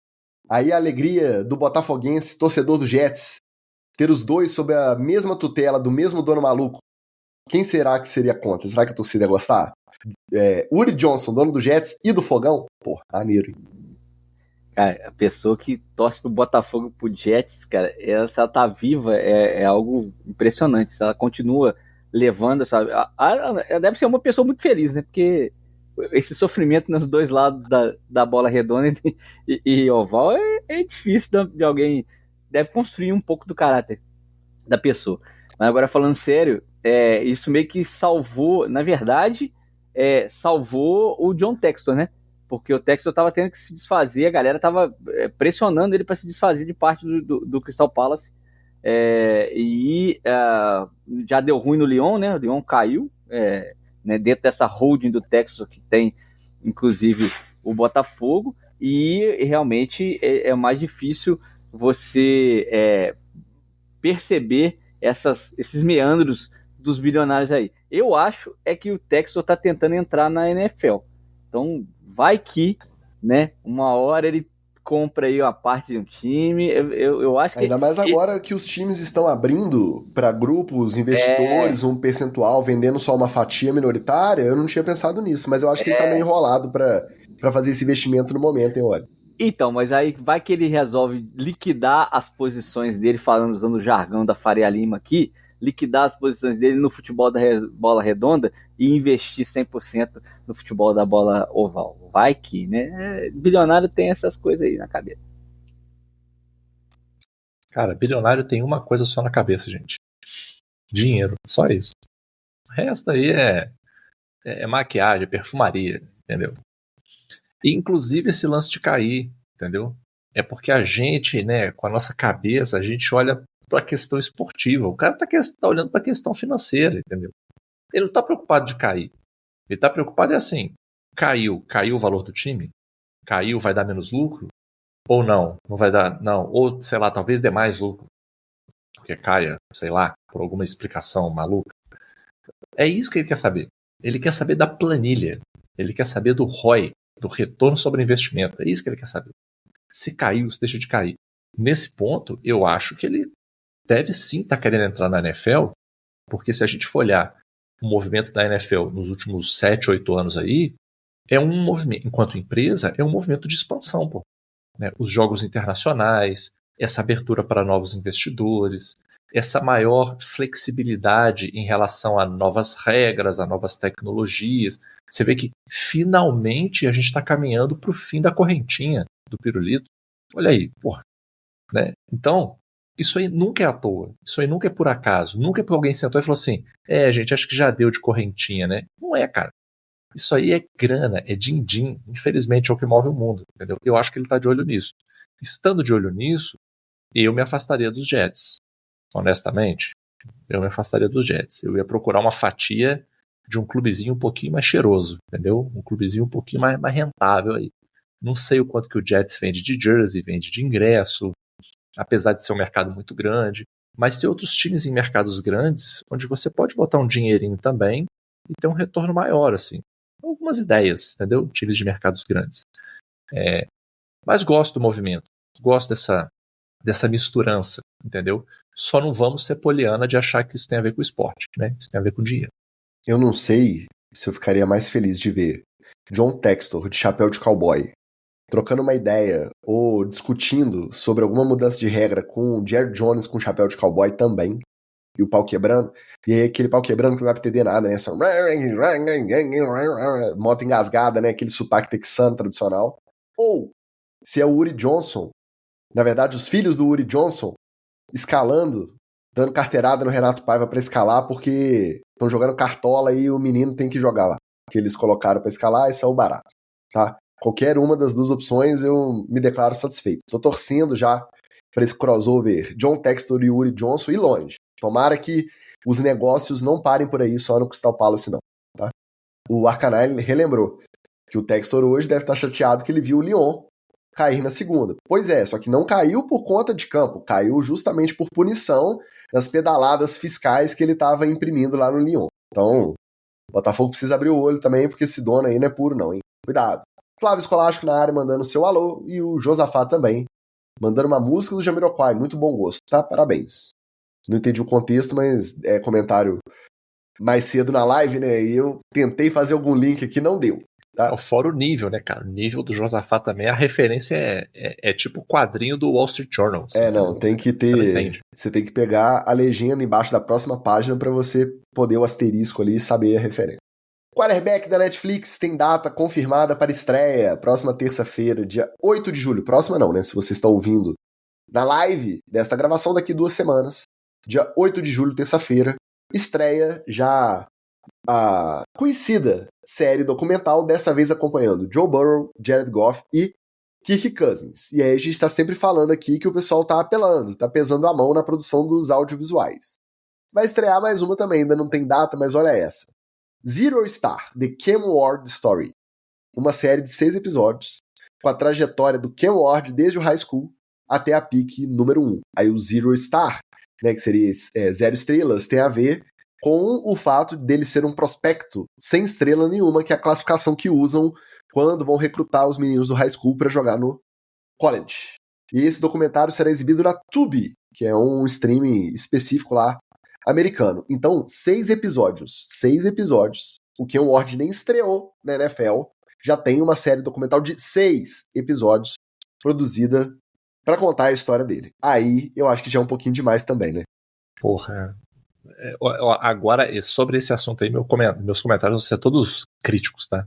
Aí a alegria do botafoguense, torcedor do Jets, ter os dois sob a mesma tutela do mesmo dono maluco. Quem será que seria contra? Será que a torcida ia gostar? Woody Johnson, dono do Jets e do Fogão? Pô, maneiro, hein? Cara, a pessoa que torce pro Botafogo e pro Jets, cara, se ela tá viva, é algo impressionante. Se ela continua levando, sabe? Ela deve ser uma pessoa muito feliz, né? Porque esse sofrimento nos dois lados da bola redonda e oval é difícil de alguém. Deve construir um pouco do caráter da pessoa. Mas agora, falando sério, isso meio que salvou, na verdade, salvou o John Textor, né? Porque o Textor tava tendo que se desfazer, a galera tava pressionando ele para se desfazer de parte do Crystal Palace. Já deu ruim no Lyon, né? O Lyon caiu, né, dentro dessa holding do Textor que tem, inclusive, o Botafogo, e realmente é mais difícil você perceber esses meandros dos bilionários aí. Eu acho que o Textor tá tentando entrar na NFL. Então, vai que, né, uma hora ele compra aí a parte de um time. Eu acho que... Ainda mais agora que os times estão abrindo para grupos, investidores, um percentual, vendendo só uma fatia minoritária. Eu não tinha pensado nisso, mas eu acho que ele tá meio enrolado para fazer esse investimento no momento, hein, olha. Então, mas aí vai que ele resolve liquidar as posições dele, usando o jargão da Faria Lima aqui, liquidar as posições dele no futebol da bola redonda e investir 100% no futebol da bola oval. Vai que, né? Bilionário tem essas coisas aí na cabeça. Cara, bilionário tem uma coisa só na cabeça, gente. Dinheiro, só isso. O resto aí é maquiagem, perfumaria, entendeu? E, inclusive, esse lance de cair, entendeu? É porque a gente, né, com a nossa cabeça, a gente olha para a questão esportiva. O cara tá olhando para a questão financeira, entendeu? Ele não tá preocupado de cair. Ele tá preocupado assim, caiu o valor do time? Caiu, vai dar menos lucro? Ou não vai dar, não. Ou, sei lá, talvez dê mais lucro. Porque caia, sei lá, por alguma explicação maluca. É isso que ele quer saber. Ele quer saber da planilha. Ele quer saber do ROI, do retorno sobre investimento. É isso que ele quer saber. Se caiu, se deixa de cair. Nesse ponto, eu acho que ele deve sim estar querendo entrar na NFL, porque se a gente for olhar o movimento da NFL nos últimos 7, 8 anos aí, é um movimento, enquanto empresa, é um movimento de expansão, pô. Né? Os jogos internacionais, essa abertura para novos investidores, essa maior flexibilidade em relação a novas regras, a novas tecnologias. Você vê que finalmente a gente está caminhando para o fim da correntinha do pirulito. Olha aí, porra. Né? Então, isso aí nunca é à toa, isso aí nunca é por acaso, nunca é porque alguém sentou e falou assim, gente, acho que já deu de correntinha, né? Não é, cara. Isso aí é grana, é din-din, infelizmente é o que move o mundo, entendeu? Eu acho que ele tá de olho nisso. Estando de olho nisso, eu me afastaria dos Jets. Honestamente, eu me afastaria dos Jets. Eu ia procurar uma fatia de um clubezinho um pouquinho mais cheiroso, entendeu? Um clubezinho um pouquinho mais rentável aí. Não sei o quanto que o Jets vende de jersey, vende de ingresso, apesar de ser um mercado muito grande, mas tem outros times em mercados grandes onde você pode botar um dinheirinho também e ter um retorno maior, assim. Algumas ideias, entendeu? Times de mercados grandes. Mas gosto do movimento, gosto dessa misturança, entendeu? Só não vamos ser poliana de achar que isso tem a ver com esporte, né? Isso tem a ver com dinheiro. Eu não sei se eu ficaria mais feliz de ver John Textor de chapéu de cowboy trocando uma ideia ou discutindo sobre alguma mudança de regra com o Jerry Jones com chapéu de cowboy também, e o pau quebrando, e aí aquele pau quebrando que não vai entender nada, né? Essa moto engasgada, né? Aquele sotaque texano tradicional. Ou se é o Woody Johnson Na verdade, os filhos do Uri Johnson escalando, dando carteirada no Renato Paiva pra escalar, porque estão jogando cartola e o menino tem que jogar lá. Que eles colocaram pra escalar e saiu barato, tá? Qualquer uma das duas opções eu me declaro satisfeito. Tô torcendo já pra esse crossover John Textor e Uri Johnson ir longe. Tomara que os negócios não parem por aí só no Crystal Palace, não, tá? O Arcanine relembrou que o Textor hoje deve estar chateado que ele viu o Lyon cair na segunda. Pois é, só que não caiu por conta de campo, caiu justamente por punição nas pedaladas fiscais que ele estava imprimindo lá no Lyon. Então, o Botafogo precisa abrir o olho também, porque esse dono aí não é puro não, hein? Cuidado. Flávio Escolástico na área mandando seu alô, e o Josafá também, mandando uma música do Jamiroquai, muito bom gosto, tá? Parabéns. Não entendi o contexto, mas é comentário mais cedo na live, né? E eu tentei fazer algum link aqui, não deu. Tá? Fora o nível, né, cara? O nível do Josafá também, a referência é tipo o quadrinho do Wall Street Journal. Assim, não, tem que ter. Você tem que pegar a legenda embaixo da próxima página para você poder o asterisco ali e saber a referência. Quarterback da Netflix tem data confirmada para estreia, próxima terça-feira, dia 8 de julho. Próxima não, né? Se você está ouvindo na live desta gravação daqui 2 semanas, dia 8 de julho, terça-feira, estreia já a conhecida série documental, dessa vez acompanhando Joe Burrow, Jared Goff e Kirk Cousins. E aí a gente está sempre falando aqui que o pessoal tá apelando, tá pesando a mão na produção dos audiovisuais. Vai estrear mais uma também, ainda não tem data, mas olha essa. Zero Star, The Cam Ward Story. Uma série de 6 episódios, com a trajetória do Cam Ward desde o high school até a pick número 1. Aí o Zero Star, né, que seria 0 estrelas, tem a ver com o fato dele ser um prospecto sem estrela nenhuma, que é a classificação que usam quando vão recrutar os meninos do high school para jogar no college. E esse documentário será exibido na Tubi, que é um streaming específico lá, americano. Então, 6 episódios. 6 episódios. O Cam Ward nem estreou na NFL, já tem uma série documental de 6 episódios produzida para contar a história dele. Aí, eu acho que já é um pouquinho demais também, né? Porra, agora, sobre esse assunto aí, meus comentários vão ser todos críticos, tá?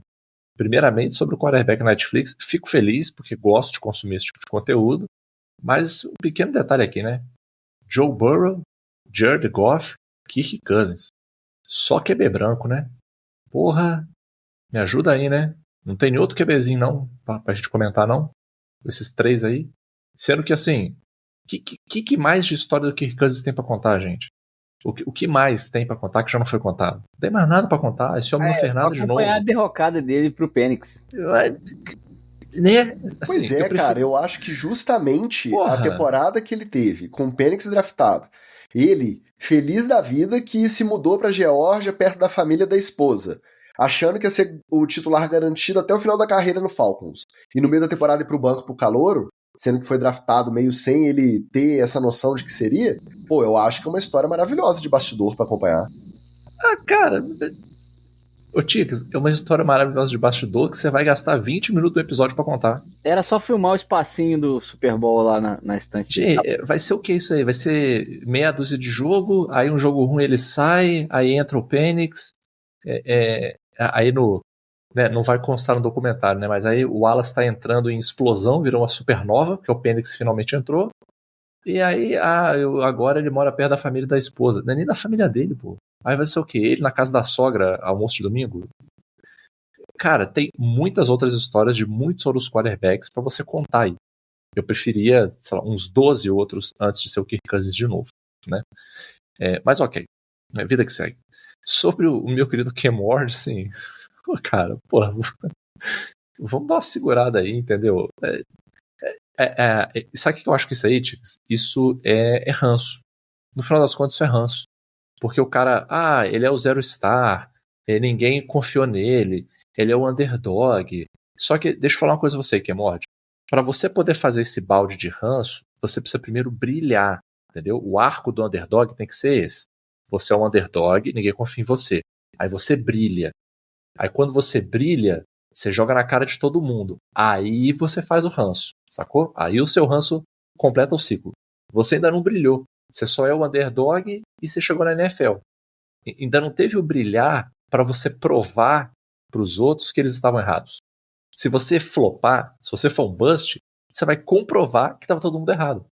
Primeiramente, sobre o quarterback Netflix, fico feliz porque gosto de consumir esse tipo de conteúdo, mas um pequeno detalhe aqui, né? Joe Burrow, Jared Goff, Kirk Cousins. Só QB branco, né? Porra, me ajuda aí, né? Não tem outro QBzinho não, pra gente comentar não? Esses 3 aí. Sendo que assim, que mais de história do Kirk Cousins tem pra contar, gente? O que mais tem pra contar que já não foi contado? Não tem mais nada pra contar. Esse homem não fez nada de novo. Acompanhar a derrocada dele pro Penix. Né? Assim, pois é, cara, eu acho que justamente a temporada que ele teve com o Penix draftado, ele, feliz da vida, que se mudou pra Geórgia perto da família da esposa, achando que ia ser o titular garantido até o final da carreira no Falcons. E no meio da temporada ir pro banco pro calouro, sendo que foi draftado meio sem ele ter essa noção de que seria, pô, eu acho que é uma história maravilhosa de bastidor pra acompanhar. Ah, cara, ô Tix, é uma história maravilhosa de bastidor que você vai gastar 20 minutos do episódio pra contar. Era só filmar o espacinho do Super Bowl lá na estante. Vai ser o que isso aí? Vai ser meia dúzia de jogo, aí um jogo ruim ele sai, aí entra o Penix, aí né, não vai constar no documentário, né? Mas aí o Wallace tá entrando em explosão, virou uma supernova, que o Penix finalmente entrou. E aí, agora ele mora perto da família da esposa. Não é nem da família dele, pô. Aí vai ser o quê? Ele na casa da sogra, almoço de domingo? Cara, tem muitas outras histórias de muitos outros quarterbacks pra você contar aí. Eu preferia, sei lá, uns 12 outros antes de ser o Kirk Cousins de novo, né? Mas ok, vida que segue. Sobre o meu querido Cam Ward, assim... Cara, porra, vamos dar uma segurada aí, entendeu? Sabe o que eu acho que isso aí, Tix? Isso é ranço. No final das contas, isso é ranço. Porque o cara, ele é o zero star, ninguém confiou nele, ele é o underdog. Só que, deixa eu falar uma coisa pra você, Cam Ward. Pra você poder fazer esse balde de ranço, você precisa primeiro brilhar, entendeu? O arco do underdog tem que ser esse. Você é um underdog, ninguém confia em você. Aí você brilha. Aí quando você brilha, você joga na cara de todo mundo. Aí você faz o ranço, sacou? Aí o seu ranço completa o ciclo. Você ainda não brilhou. Você só é o underdog e você chegou na NFL. Ainda não teve o brilhar para você provar para os outros que eles estavam errados. Se você flopar, se você for um bust, você vai comprovar que estava todo mundo errado.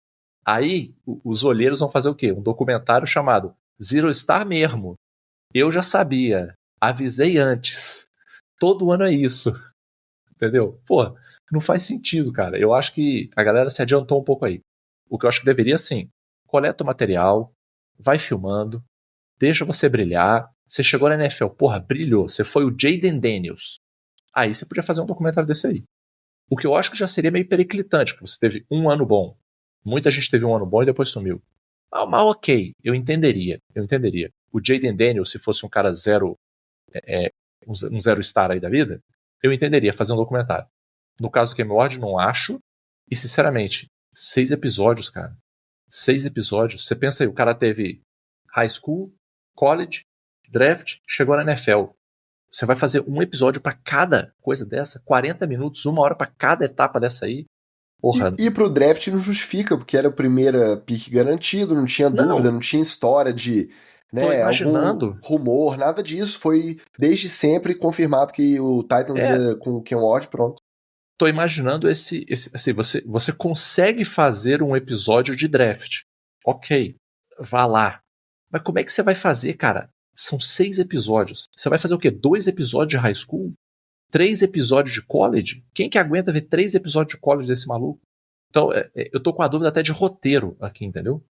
Aí, os olheiros vão fazer o quê? Um documentário chamado Zero Star mesmo. Eu já sabia, avisei antes. Todo ano é isso. Entendeu? Pô, não faz sentido, cara. Eu acho que a galera se adiantou um pouco aí. O que eu acho que deveria, sim, coleta o material, vai filmando, deixa você brilhar. Você chegou na NFL, porra, brilhou. Você foi o Jayden Daniels. Aí você podia fazer um documentário desse aí. O que eu acho que já seria meio periclitante, porque você teve um ano bom. Muita gente teve um ano bom e depois sumiu. Mas ok, eu entenderia. O Jayden Daniels, se fosse um cara zero, um zero star aí da vida, eu entenderia fazer um documentário. No caso do Game Ward, não acho. E sinceramente, 6 episódios, cara. 6 episódios. Você pensa aí, o cara teve high school, college, draft, chegou na NFL. Você vai fazer um episódio pra cada coisa dessa, 40 minutos, 1 hora pra cada etapa dessa aí. Porra. E pro draft não justifica, porque era o primeiro pick garantido, não tinha dúvida, não tinha história de, né, tô imaginando. algum rumor, nada disso. Foi desde sempre confirmado que o Titans ia com o Ken Ward, pronto. Tô imaginando assim, você consegue fazer um episódio de draft. Ok, vá lá. Mas como é que você vai fazer, cara? São 6 episódios. Você vai fazer o quê? 2 episódios de high school? 3 episódios de college? Quem que aguenta ver 3 episódios de college desse maluco? Então, eu tô com a dúvida até de roteiro aqui, entendeu?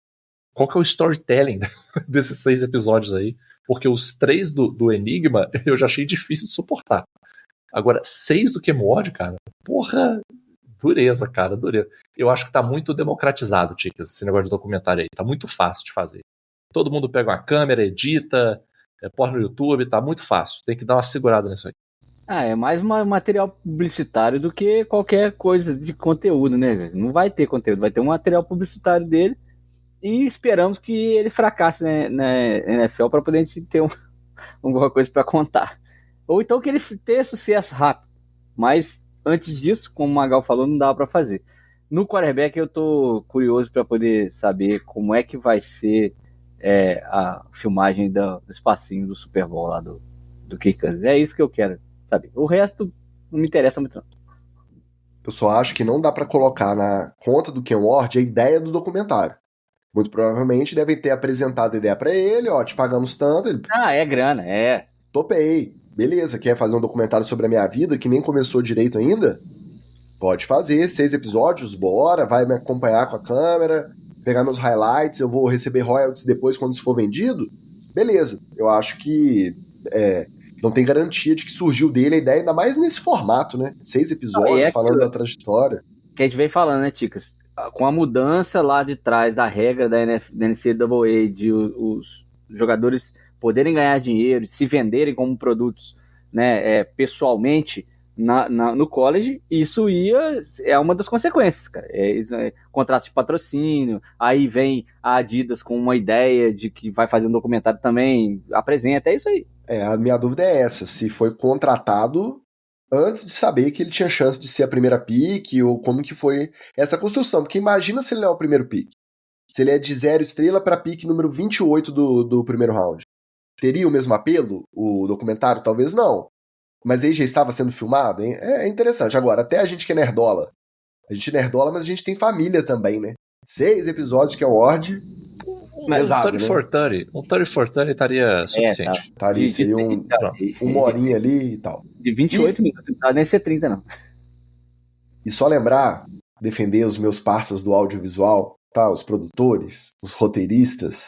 Qual que é o storytelling desses 6 episódios aí? Porque os 3 do Enigma eu já achei difícil de suportar. Agora, 6 do Kemod, cara, porra, dureza, cara, dureza. Eu acho que tá muito democratizado, Ticas, esse negócio de documentário aí. Tá muito fácil de fazer. Todo mundo pega uma câmera, edita, põe no YouTube, tá muito fácil. Tem que dar uma segurada nisso aí. É mais um material publicitário do que qualquer coisa de conteúdo, né, velho? Não vai ter conteúdo, vai ter um material publicitário dele e esperamos que ele fracasse na NFL para poder a gente ter alguma coisa para contar. Ou então que ele tenha sucesso rápido. Mas antes disso, como o Magal falou, não dava para fazer. No quarterback eu tô curioso para poder saber como é que vai ser a filmagem do espacinho do Super Bowl lá do Kirk Cousins. É isso que eu quero saber. O resto não me interessa muito não. Eu só acho que não dá pra colocar na conta do Ken Ward a ideia do documentário. Muito provavelmente devem ter apresentado a ideia pra ele, ó, te pagamos tanto. Ele, é grana, topei. Beleza, quer fazer um documentário sobre a minha vida que nem começou direito ainda? Pode fazer, 6 episódios, bora, vai me acompanhar com a câmera, pegar meus highlights, eu vou receber royalties depois quando isso for vendido. Beleza, eu acho que não tem garantia de que surgiu dele a ideia, ainda mais nesse formato, né? 6 episódios falando da trajetória. Que a gente vem falando, né, Ticas? Com a mudança lá de trás da regra da NCAA de os jogadores poderem ganhar dinheiro, se venderem como produtos, né, pessoalmente no college, isso é uma das consequências, cara. Contratos de patrocínio, aí vem a Adidas com uma ideia de que vai fazer um documentário também, apresenta, é isso aí. A minha dúvida é essa, se foi contratado antes de saber que ele tinha chance de ser a primeira pick, ou como que foi essa construção, porque imagina se ele não é o primeiro pick, se ele é de 0 estrela para pick número 28 do primeiro round. Teria o mesmo apelo, o documentário? Talvez não. Mas aí já estava sendo filmado, hein? É interessante. Agora, até a gente que é nerdola. A gente é nerdola, mas a gente tem família também, né? 6 episódios que é o Ward. Pesado, um 30 for 30. Um 30 for 30 estaria suficiente. Seria uma horinha ali e tal. De 28 minutos, não precisa nem ser 30, não. E só lembrar, defender os meus parceiros do audiovisual, tá? Os produtores, os roteiristas,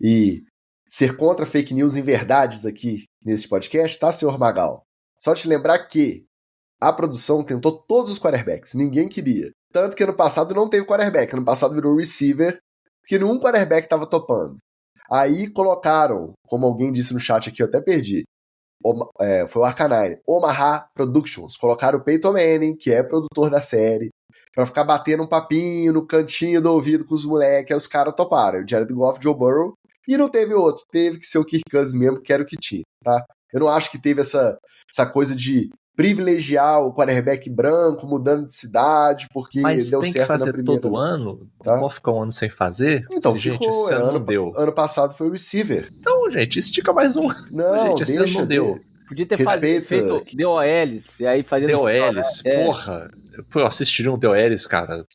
e ser contra fake news em verdades aqui nesse podcast, tá, senhor Magal? Só te lembrar que a produção tentou todos os quarterbacks, ninguém queria. Tanto que ano passado não teve quarterback, ano passado virou receiver, porque nenhum quarterback estava topando. Aí colocaram, como alguém disse no chat aqui, eu até perdi, foi o Arcanine, Omaha Productions, colocaram o Peyton Manning, que é produtor da série, pra ficar batendo um papinho no cantinho do ouvido com os moleques, aí os caras toparam, o Jared Goff, Joe Burrow, e não teve outro, teve que ser o Kirk Cousins mesmo, que era o que tinha, tá? Eu não acho que teve essa coisa de privilegiar o quarterback branco, mudando de cidade, porque mas deu tem certo que fazer na primeira. todo ano? Tá? Pode ficar um ano sem fazer? Então, gente, esse ano não deu. Ano passado foi o receiver. Então, gente, estica mais um. Não, gente, esse ano não deu. Podia ter Respeita- feito DOLs, e aí fazendo... DOLs, porra. Pô, eu assistiria um DOLs, cara.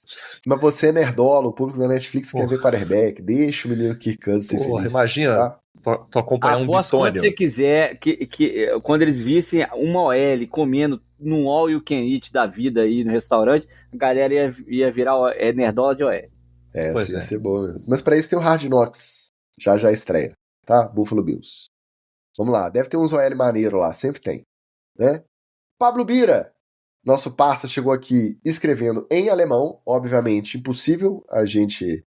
Mas você é nerdola, o público da Netflix quer ver quarterback. Deixa o menino Kirk Cousins ser Porra, feliz. imagina, Tá? tu acompanhar um Após quando você Bitônio. quiser, que quando eles vissem uma OL comendo num all you can eat da vida aí no restaurante, a galera ia virar nerdola de OL. Pois Ia é. ser bom mesmo. Mas pra isso tem o Hard Knocks. Já estreia, tá? Buffalo Bills. Vamos lá, deve ter uns OL maneiro lá, sempre tem, né? Pablo Bira, nosso parça, chegou aqui escrevendo em alemão, obviamente impossível a gente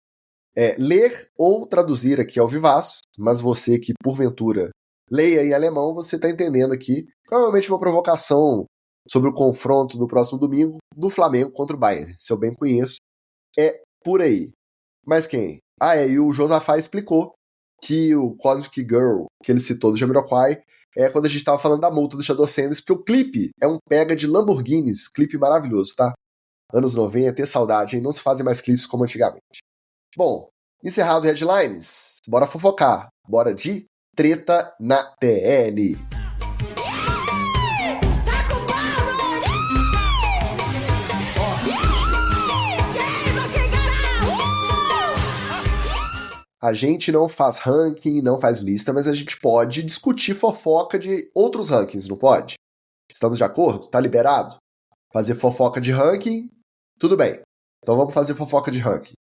ler ou traduzir aqui ao vivaço, mas você que porventura leia em alemão, você tá entendendo aqui, provavelmente uma provocação sobre o confronto do próximo domingo do Flamengo contra o Bayern, se eu bem conheço, é por aí. Mas quem? E o Josafá explicou que o Cosmic Girl, que ele citou do Jamiroquai, é quando a gente estava falando da multa do Shadow Sanders, porque o clipe é um pega de Lamborghinis, clipe maravilhoso, tá? Anos 90, ter saudade, hein? Não se fazem mais clipes como antigamente. Bom, encerrado headlines, bora fofocar, bora de treta na TL. A gente não faz ranking, não faz lista, mas a gente pode discutir fofoca de outros rankings, não pode? Estamos de acordo? Tá liberado? Fazer fofoca de ranking, tudo bem. Então vamos fazer fofoca de ranking.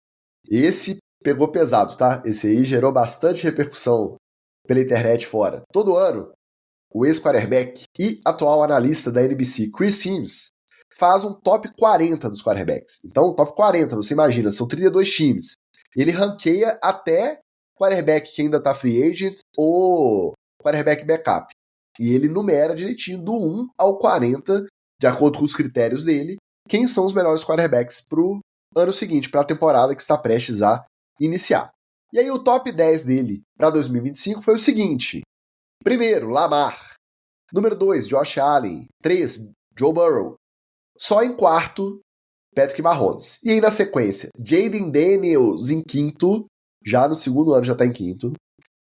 Esse pegou pesado, tá? Esse aí gerou bastante repercussão pela internet fora. Todo ano, o ex-quarterback e atual analista da NBC, Chris Sims, faz um top 40 dos quarterbacks. Então, top 40, você imagina, são 32 times. Ele ranqueia até quarterback que ainda tá free agent ou quarterback backup. E ele numera direitinho do 1 ao 40, de acordo com os critérios dele, quem são os melhores quarterbacks pro ano seguinte, para a temporada que está prestes a iniciar. E aí o top 10 dele para 2025 foi o seguinte. Primeiro, Lamar. Número 2, Josh Allen. 3, Joe Burrow. Só em quarto, Patrick Mahomes. E aí na sequência, Jaden Daniels em quinto, já no segundo ano já está em quinto.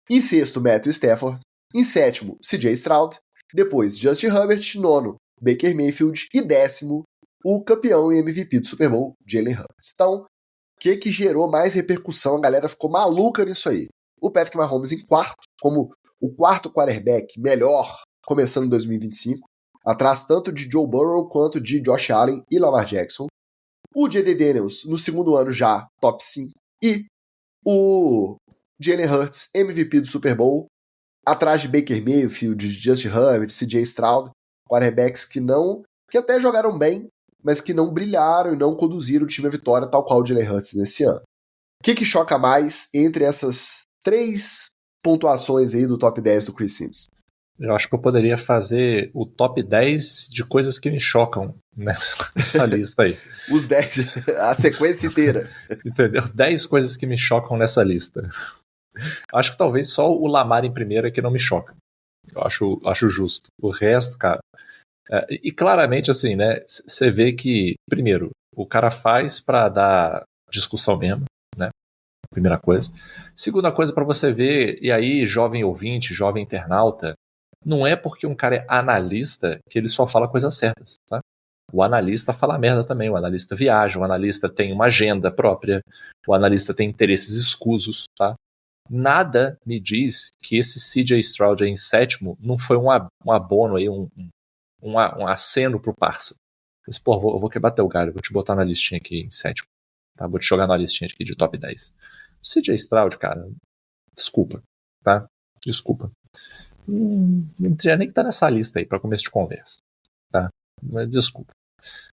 Em sexto, Matthew Stafford. Em sétimo, CJ Stroud. Depois, Justin Herbert. Nono, Baker Mayfield. E décimo, o campeão e MVP do Super Bowl, Jalen Hurts. Então, o que gerou mais repercussão? A galera ficou maluca nisso aí. O Patrick Mahomes em quarto, como o quarto quarterback melhor, começando em 2025, atrás tanto de Joe Burrow quanto de Josh Allen e Lamar Jackson. O J.D. Daniels, no segundo ano já, top 5. E o Jalen Hurts, MVP do Super Bowl, atrás de Baker Mayfield, de Justin Herbert, CJ Stroud, quarterbacks que até jogaram bem, mas que não brilharam e não conduziram o time à vitória, tal qual o Jalen Hurts nesse ano. O que choca mais entre essas 3 pontuações aí do top 10 do Chris Sims? Eu acho que eu poderia fazer o top 10 de coisas que me chocam nessa lista aí. Os 10, a sequência inteira. Entendeu? 10 coisas que me chocam nessa lista. Acho que talvez só o Lamar em primeiro é que não me choca. Eu acho justo. O resto, cara... e claramente, assim, né? Você vê que, primeiro, o cara faz pra dar discussão mesmo, né? Primeira coisa. Segunda coisa pra você ver, e aí, jovem ouvinte, jovem internauta, não é porque um cara é analista que ele só fala coisas certas, tá? O analista fala merda também, o analista viaja, o analista tem uma agenda própria, o analista tem interesses escusos, tá? Nada me diz que esse CJ Stroud aí em sétimo não foi um abono aí, um aceno pro parça. Mas, pô, eu vou bater o galho, vou te botar na listinha aqui em sétimo, tá? Vou te jogar na listinha aqui de top 10. O CJ Stroud, cara, desculpa, tá? Desculpa. Não tinha nem que estar nessa lista aí para começo de conversa, tá? Mas desculpa,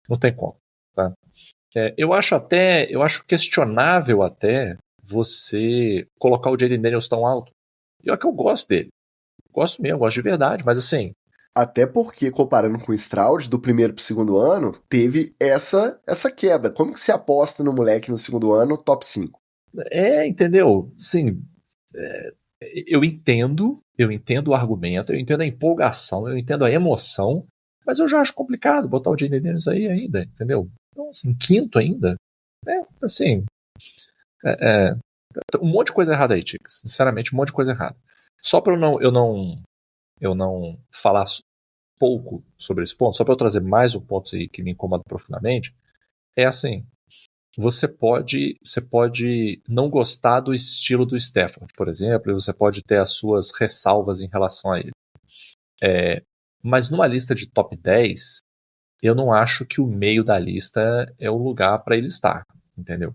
não tem como, tá? Eu acho questionável até você colocar o Jaden Daniels tão alto. E olha que eu gosto dele, gosto mesmo, gosto de verdade, mas assim... Até porque, comparando com o Stroud, do primeiro pro segundo ano, teve essa queda. Como que se aposta no moleque no segundo ano, top 5? Entendeu? Sim, eu entendo o argumento, eu entendo a empolgação, eu entendo a emoção, mas eu já acho complicado botar o Jaden Daniels aí ainda, entendeu? Então, assim, quinto ainda, um monte de coisa errada aí, Ticas. Sinceramente, um monte de coisa errada. Só pra eu não eu não falar pouco sobre esse ponto, só para eu trazer mais um ponto aí que me incomoda profundamente, é assim, você pode não gostar do estilo do Stafford, por exemplo, e você pode ter as suas ressalvas em relação a ele. Mas numa lista de top 10, eu não acho que o meio da lista é o lugar para ele estar, entendeu?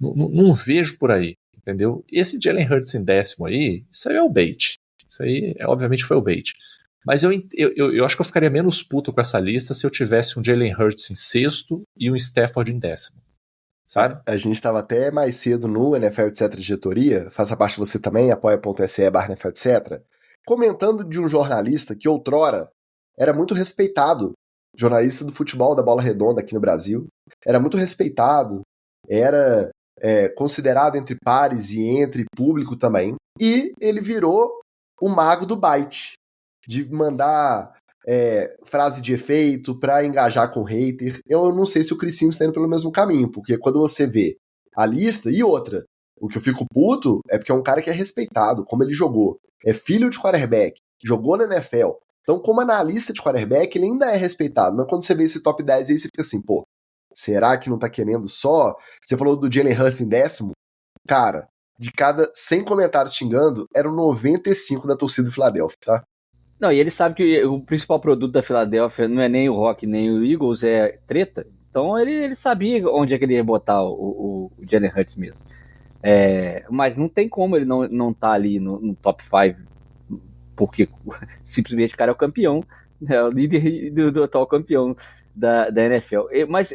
Não vejo por aí, entendeu? Esse Jalen Hurts em 10º aí, isso aí é o bait. Isso aí, obviamente, foi o bait. Mas eu acho que eu ficaria menos puto com essa lista se eu tivesse um Jalen Hurts em 6º e um Stafford em 10º. Sabe? A gente estava até mais cedo no NFL etc. Diretoria, faça parte você também, apoia.se/NFL etc., comentando de um jornalista que outrora era muito respeitado, jornalista do futebol da bola redonda aqui no Brasil, era muito respeitado, era considerado entre pares e entre público também, e ele virou o mago do bait, de mandar frase de efeito para engajar com o hater. Eu não sei se o Chris Sims está indo pelo mesmo caminho, porque quando você vê a lista, e outra, o que eu fico puto é porque é um cara que é respeitado, como ele jogou, é filho de quarterback, jogou na NFL, então como analista de quarterback ele ainda é respeitado, mas quando você vê esse top 10 aí você fica assim, pô, será que não tá querendo só? Você falou do Jalen Hurts em 10º, cara, de cada 100 comentários xingando, eram 95 da torcida do Philadelphia, tá? Não, e ele sabe que o principal produto da Filadélfia não é nem o Rock, nem o Eagles, é treta. Então ele sabia onde é que ele ia botar o Jalen Hurts mesmo. Mas não tem como ele não tá ali no top 5, porque simplesmente o cara é o campeão, é o líder do atual campeão da NFL. Mas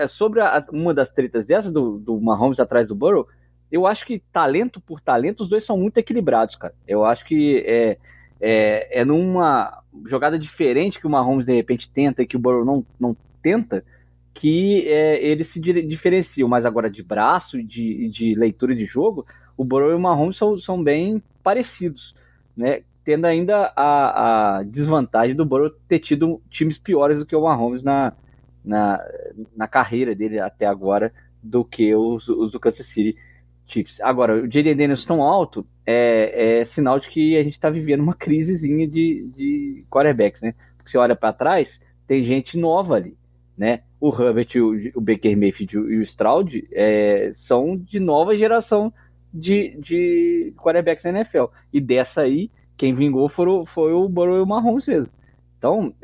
sobre uma das tretas dessas, do Mahomes atrás do Burrow, eu acho que talento por talento, os dois são muito equilibrados, cara. Eu acho que é numa jogada diferente que o Mahomes de repente tenta e que o Burrow não tenta, que eles se diferenciam. Mas agora de braço, de leitura de jogo, o Burrow e o Mahomes são bem parecidos, né? Tendo ainda a desvantagem do Burrow ter tido times piores do que o Mahomes na carreira dele até agora, do que os do Kansas City Chiefs. Agora, o Jayden Daniels tão alto é sinal de que a gente está vivendo uma crisezinha de quarterbacks, né? Porque você olha para trás, tem gente nova ali, né? O Herbert, o Baker Mayfield e o Stroud são de nova geração de quarterbacks na NFL. E dessa aí, quem vingou foi o Burrow e o Mahomes mesmo. Então,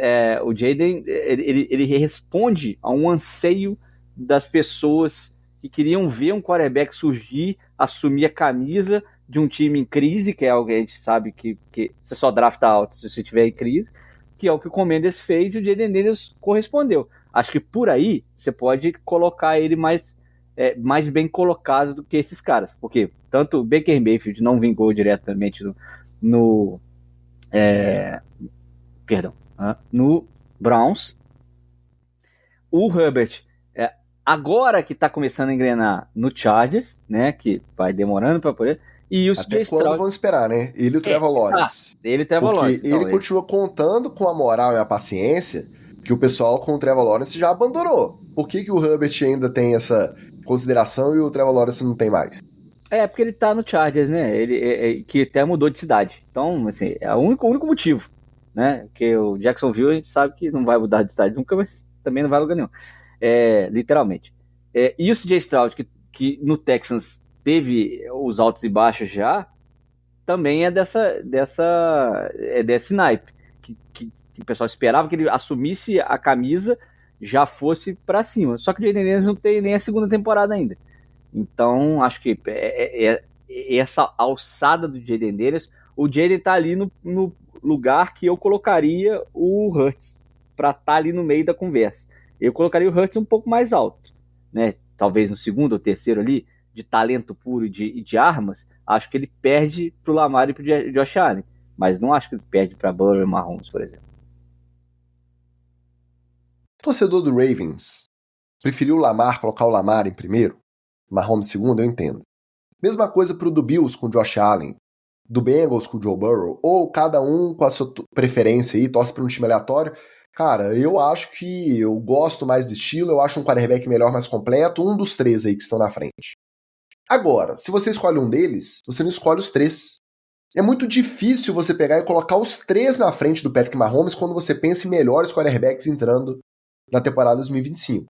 o Jayden, ele responde a um anseio das pessoas que queriam ver um quarterback surgir, assumir a camisa de um time em crise, que é algo que a gente sabe que você só drafta alto se você estiver em crise, que é o que o Commanders fez e o Jayden Daniels correspondeu. Acho que por aí você pode colocar ele mais bem colocado do que esses caras, porque tanto o Baker Mayfield não vingou diretamente no Browns, o Herbert agora que tá começando a engrenar no Chargers, né, que vai demorando para poder, e o Até quando vão esperar, né? Ele e o Trevor Lawrence. Ele e o Trevor Lawrence. Porque ele continua contando com a moral e a paciência que o pessoal com o Trevor Lawrence já abandonou. Por que o Herbert ainda tem essa consideração e o Trevor Lawrence não tem mais? Porque ele tá no Chargers, né? Ele que até mudou de cidade. Então, assim, é o único motivo, né? Porque o Jacksonville a gente sabe que não vai mudar de cidade nunca, mas também não vai a lugar nenhum. Literalmente. E o CJ Stroud, que no Texans teve os altos e baixos já, também é desse naipe, que o pessoal esperava que ele assumisse a camisa, já fosse para cima. Só que o Jayden Daniels não tem nem a segunda temporada ainda. Então, acho que essa alçada do Jayden Daniels, o Jayden tá ali no lugar que eu colocaria o Hurts, para estar ali no meio da conversa. Eu colocaria o Hurts um pouco mais alto, né? Talvez no segundo ou terceiro ali, de talento puro e de armas, acho que ele perde pro Lamar e pro Josh Allen. Mas não acho que ele perde para Burrow e Mahomes, por exemplo. Torcedor do Ravens preferiu o Lamar, colocar o Lamar em primeiro, Mahomes em segundo, eu entendo. Mesma coisa pro do Bills com o Josh Allen, do Bengals com o Joe Burrow, ou cada um com a sua preferência aí, torce para um time aleatório. Cara, eu acho que eu gosto mais do estilo, eu acho um quarterback melhor, mais completo, um dos três aí que estão na frente. Agora, se você escolhe um deles, você não escolhe os três. É muito difícil você pegar e colocar os 3 na frente do Patrick Mahomes quando você pensa em melhores quarterbacks entrando na temporada 2025.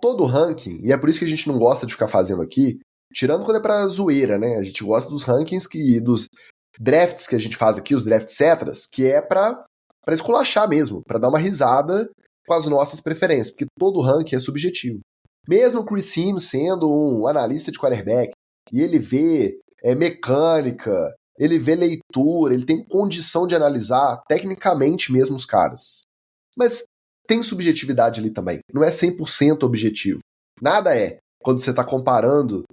Todo ranking, e é por isso que a gente não gosta de ficar fazendo aqui, tirando quando é pra zoeira, né? A gente gosta dos rankings, dos drafts que a gente faz aqui, os draft cetras, que é pra esculachar mesmo, pra dar uma risada com as nossas preferências, porque todo ranking é subjetivo. Mesmo o Chris Sims sendo um analista de quarterback, e ele vê mecânica, ele vê leitura, ele tem condição de analisar tecnicamente mesmo os caras. Mas tem subjetividade ali também, não é 100% objetivo. Nada é, quando você está comparando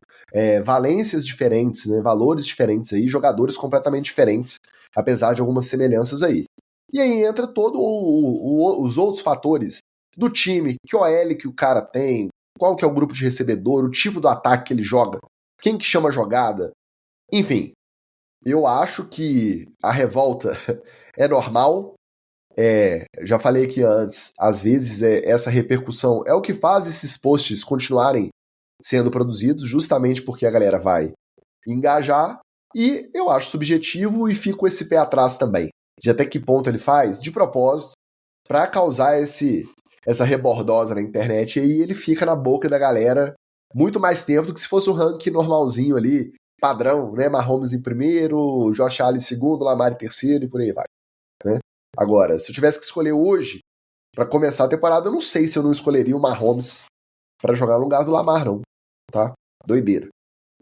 valências diferentes, né, valores diferentes aí, jogadores completamente diferentes, apesar de algumas semelhanças aí. E aí entra todo os outros fatores do time, que OL que o cara tem, qual que é o grupo de recebedor, o tipo do ataque que ele joga, quem que chama a jogada, enfim. Eu acho que a revolta é normal. Já falei aqui antes, às vezes essa repercussão é o que faz esses posts continuarem sendo produzidos, justamente porque a galera vai engajar, e eu acho subjetivo e fico esse pé atrás também, de até que ponto ele faz, de propósito, para causar essa rebordosa na internet, e aí ele fica na boca da galera muito mais tempo do que se fosse um ranking normalzinho ali, padrão, né? Mahomes em primeiro, Josh Allen em segundo, Lamar em terceiro e por aí vai, né? Agora, se eu tivesse que escolher hoje, para começar a temporada, eu não sei se eu não escolheria o Mahomes para jogar no lugar do Lamar, não. Tá? Doideira.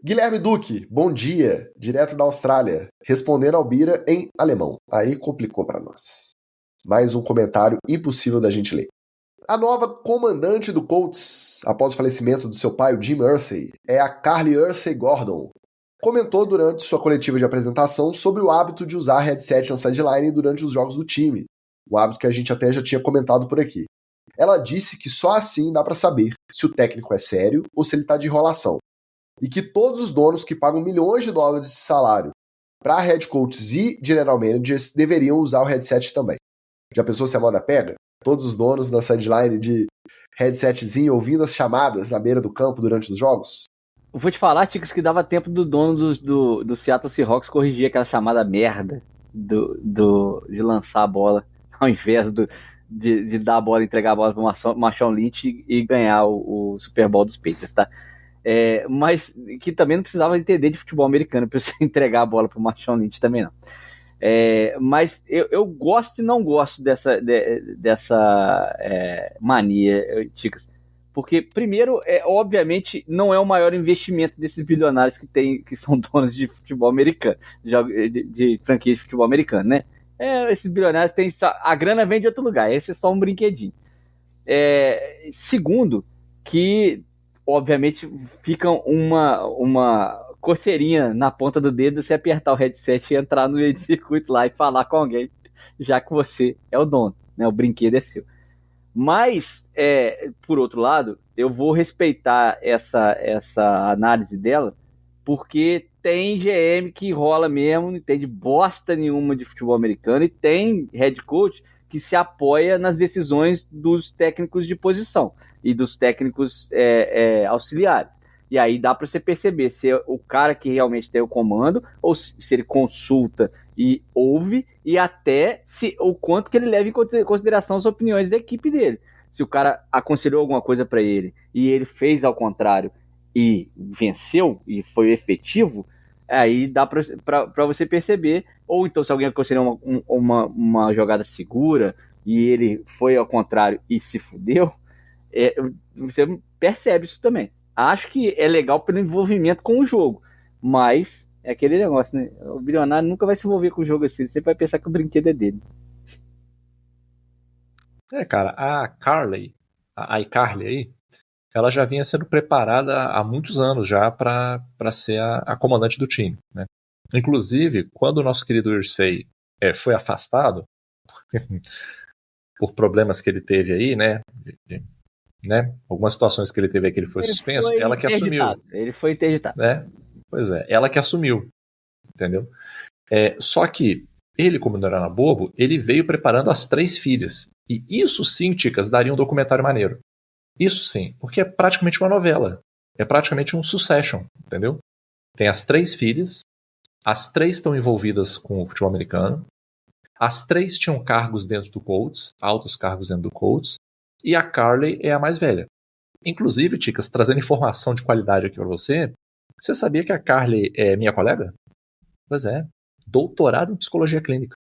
Guilherme Duque, bom dia, direto da Austrália, respondendo ao Bira em alemão. Aí complicou para nós. Mais um comentário impossível da gente ler. A nova comandante do Colts, após o falecimento do seu pai, o Jim Irsay, é a Carly Irsay Gordon. Comentou durante sua coletiva de apresentação sobre o hábito de usar headset na sideline durante os jogos do time, um hábito que a gente até já tinha comentado por aqui. Ela disse que só assim dá para saber se o técnico é sério ou se ele tá de enrolação, e que todos os donos que pagam milhões de dólares de salário para head coaches e general managers deveriam usar o headset também. Já pensou se a moda pega? Todos os donos da sideline de headsetzinho ouvindo as chamadas na beira do campo durante os jogos? Eu vou te falar, Ticos, que dava tempo do dono do Seattle Seahawks corrigir aquela chamada merda de lançar a bola, ao invés de dar a bola, entregar a bola para o Marshawn Lynch e ganhar o Super Bowl dos Patriots, tá? Mas que também não precisava entender de futebol americano para você entregar a bola para o Marshawn Lynch também não. Mas eu gosto e não gosto dessa mania, Ticas. Porque, primeiro, obviamente, não é o maior investimento desses bilionários que são donos de futebol americano, de franquia de futebol americano, né? Esses bilionários têm. A grana vem de outro lugar, esse é só um brinquedinho. Segundo, que, obviamente, fica uma coceirinha na ponta do dedo se apertar o headset e entrar no meio de circuito lá e falar com alguém, já que você é o dono, né? O brinquedo é seu. Mas, por outro lado, eu vou respeitar essa análise dela, porque tem GM que rola mesmo, não entende bosta nenhuma de futebol americano, e tem head coach que se apoia nas decisões dos técnicos de posição e dos técnicos auxiliares. E aí dá para você perceber se é o cara que realmente tem o comando ou se ele consulta e ouve, e até o quanto que ele leva em consideração as opiniões da equipe dele. Se o cara aconselhou alguma coisa para ele e ele fez ao contrário e venceu e foi efetivo, aí dá para você perceber. Ou então se alguém aconselhou uma jogada segura e ele foi ao contrário e se fudeu, você percebe isso também. Acho que é legal pelo envolvimento com o jogo, mas é aquele negócio, né? O bilionário nunca vai se envolver com o jogo assim, você vai pensar que o brinquedo é dele. Cara, a iCarly aí, ela já vinha sendo preparada há muitos anos já para ser a comandante do time, né? Inclusive, quando o nosso querido Irsay foi afastado por problemas que ele teve aí, né? Algumas situações que ele teve aí que ele foi suspenso, ela que assumiu. Ele foi interditado. Né? Pois é, ela que assumiu, entendeu? Só que ele, como não era bobo, ele veio preparando as 3 filhas. E isso sim, Ticas, daria um documentário maneiro. Isso sim, porque é praticamente uma novela. É praticamente um Succession, entendeu? Tem as 3 filhas, As 3 estão envolvidas com o futebol americano. As 3 tinham cargos dentro do Colts, altos cargos dentro do Colts, e a Carly é a mais velha. Inclusive, Ticas, trazendo informação de qualidade aqui para você, você sabia que a Carly é minha colega? Pois é, doutorado em psicologia clínica.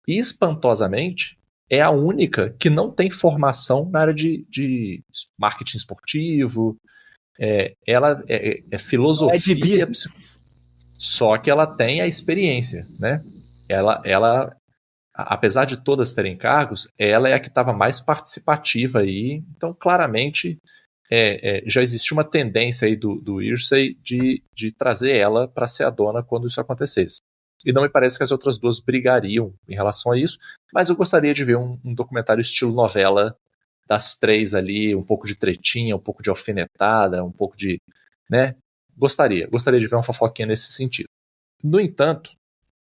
E, espantosamente, é a única que não tem formação na área de marketing esportivo, ela é filosofia, só que ela tem a experiência, né? Ela, apesar de todas terem cargos, ela é a que estava mais participativa aí, então claramente já existiu uma tendência aí do Irsay de trazer ela para ser a dona quando isso acontecesse. E não me parece que as outras 2 brigariam em relação a isso, mas eu gostaria de ver um documentário estilo novela das 3 ali, um pouco de tretinha, um pouco de alfinetada, um pouco de, né? Gostaria de ver uma fofoquinha nesse sentido. No entanto,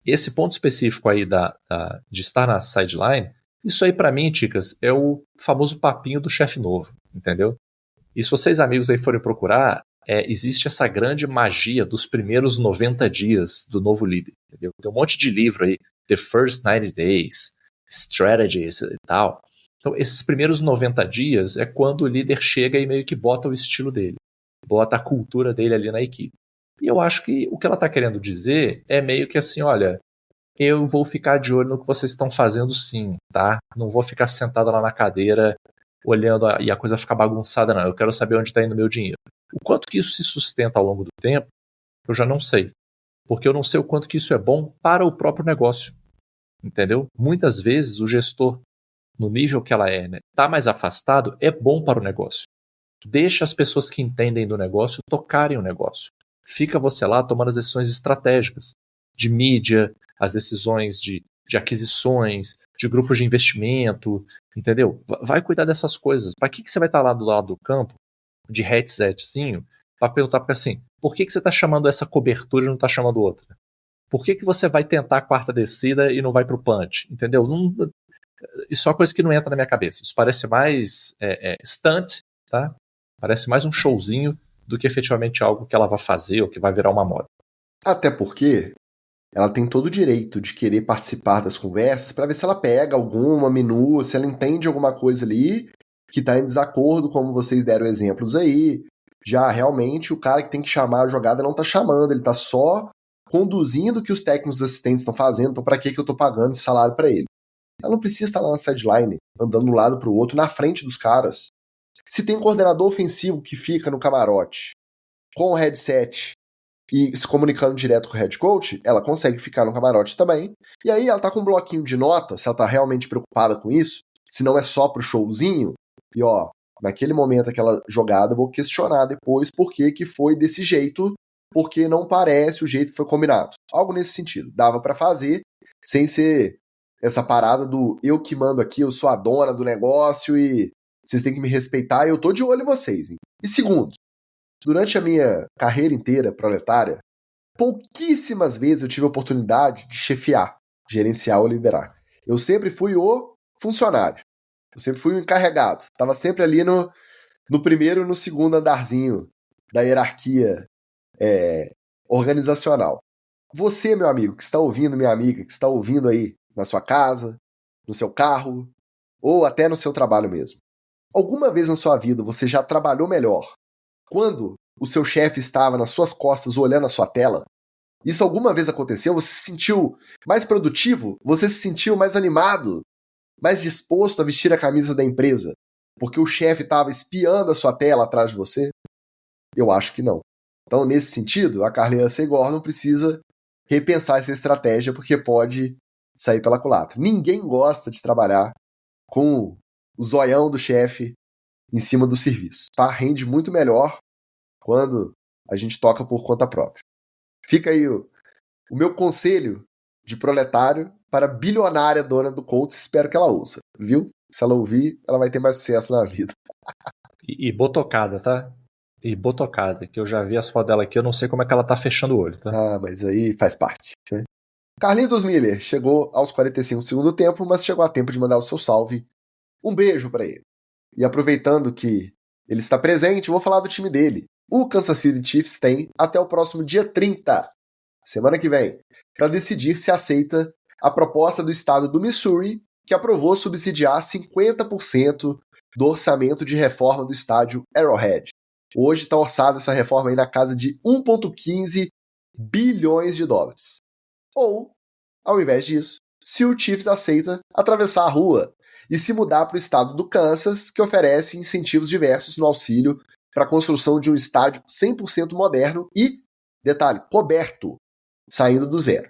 esse ponto específico aí de estar na sideline, isso aí para mim, Ticas, é o famoso papinho do chefe novo, entendeu? E se vocês amigos aí forem procurar, existe essa grande magia dos primeiros 90 dias do novo líder, entendeu? Tem um monte de livro aí, The First 90 Days, Strategies e tal. Então, esses primeiros 90 dias é quando o líder chega e meio que bota o estilo dele, bota a cultura dele ali na equipe. E eu acho que o que ela está querendo dizer é meio que assim, olha, eu vou ficar de olho no que vocês estão fazendo sim, tá? Não vou ficar sentado lá na cadeira olhando e a coisa ficar bagunçada, não. Eu quero saber onde está indo o meu dinheiro. O quanto que isso se sustenta ao longo do tempo, eu já não sei. Porque eu não sei o quanto que isso é bom para o próprio negócio. Entendeu? Muitas vezes o gestor, no nível que ela né, tá mais afastado, é bom para o negócio. Deixa as pessoas que entendem do negócio tocarem o negócio. Fica você lá tomando as decisões estratégicas de mídia, as decisões de aquisições, de grupos de investimento, entendeu? Vai cuidar dessas coisas. Para que você vai estar lá do lado do campo, de headsetzinho, para perguntar para assim, por que você está chamando essa cobertura e não está chamando outra? Por que você vai tentar a quarta descida e não vai para o punch? Entendeu? Isso é uma coisa que não entra na minha cabeça. Isso parece mais stunt, tá? Parece mais um showzinho do que efetivamente algo que ela vai fazer ou que vai virar uma moda. Até porque ela tem todo o direito de querer participar das conversas para ver se ela pega alguma minúcia, se ela entende alguma coisa ali que está em desacordo, como vocês deram exemplos aí. Já realmente o cara que tem que chamar a jogada não está chamando, ele está só conduzindo o que os técnicos assistentes estão fazendo, então para que eu estou pagando esse salário para ele? Ela não precisa estar lá na sideline, andando de um lado para o outro, na frente dos caras. Se tem um coordenador ofensivo que fica no camarote com o headset e se comunicando direto com o head coach, ela consegue ficar no camarote também. E aí ela tá com um bloquinho de nota, se ela tá realmente preocupada com isso, se não é só pro showzinho, e naquele momento, aquela jogada, eu vou questionar depois por que foi desse jeito, porque não parece o jeito que foi combinado. Algo nesse sentido. Dava para fazer, sem ser essa parada do eu que mando aqui, eu sou a dona do negócio e vocês têm que me respeitar e eu tô de olho em vocês. Hein? E segundo, durante a minha carreira inteira proletária, pouquíssimas vezes eu tive a oportunidade de chefiar, gerenciar ou liderar. Eu sempre fui o funcionário. Eu sempre fui o encarregado. Estava sempre ali no primeiro e no segundo andarzinho da hierarquia organizacional. Você, meu amigo, que está ouvindo, minha amiga, que está ouvindo aí na sua casa, no seu carro, ou até no seu trabalho mesmo. Alguma vez na sua vida você já trabalhou melhor quando o seu chefe estava nas suas costas olhando a sua tela? Isso alguma vez aconteceu? Você se sentiu mais produtivo? Você se sentiu mais animado? Mais disposto a vestir a camisa da empresa? Porque o chefe estava espiando a sua tela atrás de você? Eu acho que não. Então, nesse sentido, a Carly Hussey Gordon precisa repensar essa estratégia porque pode sair pela culatra. Ninguém gosta de trabalhar com o zoião do chefe em cima do serviço. Tá? Rende muito melhor quando a gente toca por conta própria. Fica aí o meu conselho de proletário para a bilionária dona do Colts. Espero que ela ouça, viu? Se ela ouvir, ela vai ter mais sucesso na vida. E botocada, tá? E botocada, que eu já vi as fotos dela aqui, eu não sei como é que ela tá fechando o olho, tá? Ah, mas aí faz parte, né? Carlitos Miller chegou aos 45 do segundo tempo, mas chegou a tempo de mandar o seu salve. Um beijo para ele. E aproveitando que ele está presente, vou falar do time dele. O Kansas City Chiefs tem até o próximo dia 30, semana que vem, para decidir se aceita a proposta do estado do Missouri, que aprovou subsidiar 50% do orçamento de reforma do estádio Arrowhead. Hoje está orçada essa reforma aí na casa de 1,15 bilhões de dólares. Ou, ao invés disso, se o Chiefs aceita atravessar a rua e se mudar para o estado do Kansas, que oferece incentivos diversos no auxílio para a construção de um estádio 100% moderno e, detalhe, coberto, saindo do zero.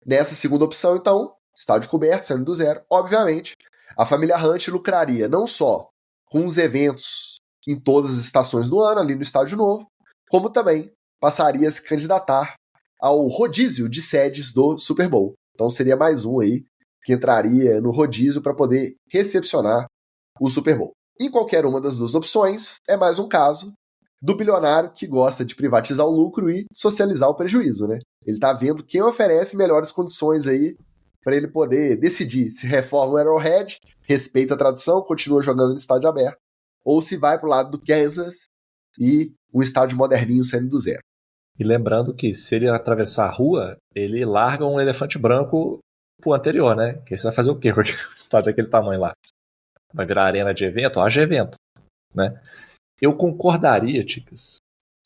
Nessa segunda opção, então, estádio coberto, saindo do zero, obviamente, a família Hunt lucraria não só com os eventos em todas as estações do ano, ali no estádio novo, como também passaria a se candidatar ao rodízio de sedes do Super Bowl. Então seria mais um aí que entraria no rodízio para poder recepcionar o Super Bowl. Em qualquer uma das duas opções, é mais um caso do bilionário que gosta de privatizar o lucro e socializar o prejuízo, né? Ele está vendo quem oferece melhores condições aí para ele poder decidir se reforma o Arrowhead, respeita a tradição, continua jogando no estádio aberto, ou se vai para o lado do Kansas e um estádio moderninho saindo do zero. E lembrando que se ele atravessar a rua, ele larga um elefante branco pro anterior, né? Que aí você vai fazer o quê com o estádio daquele tamanho lá? Vai virar arena de evento? Haja evento, né? Eu concordaria, Ticas,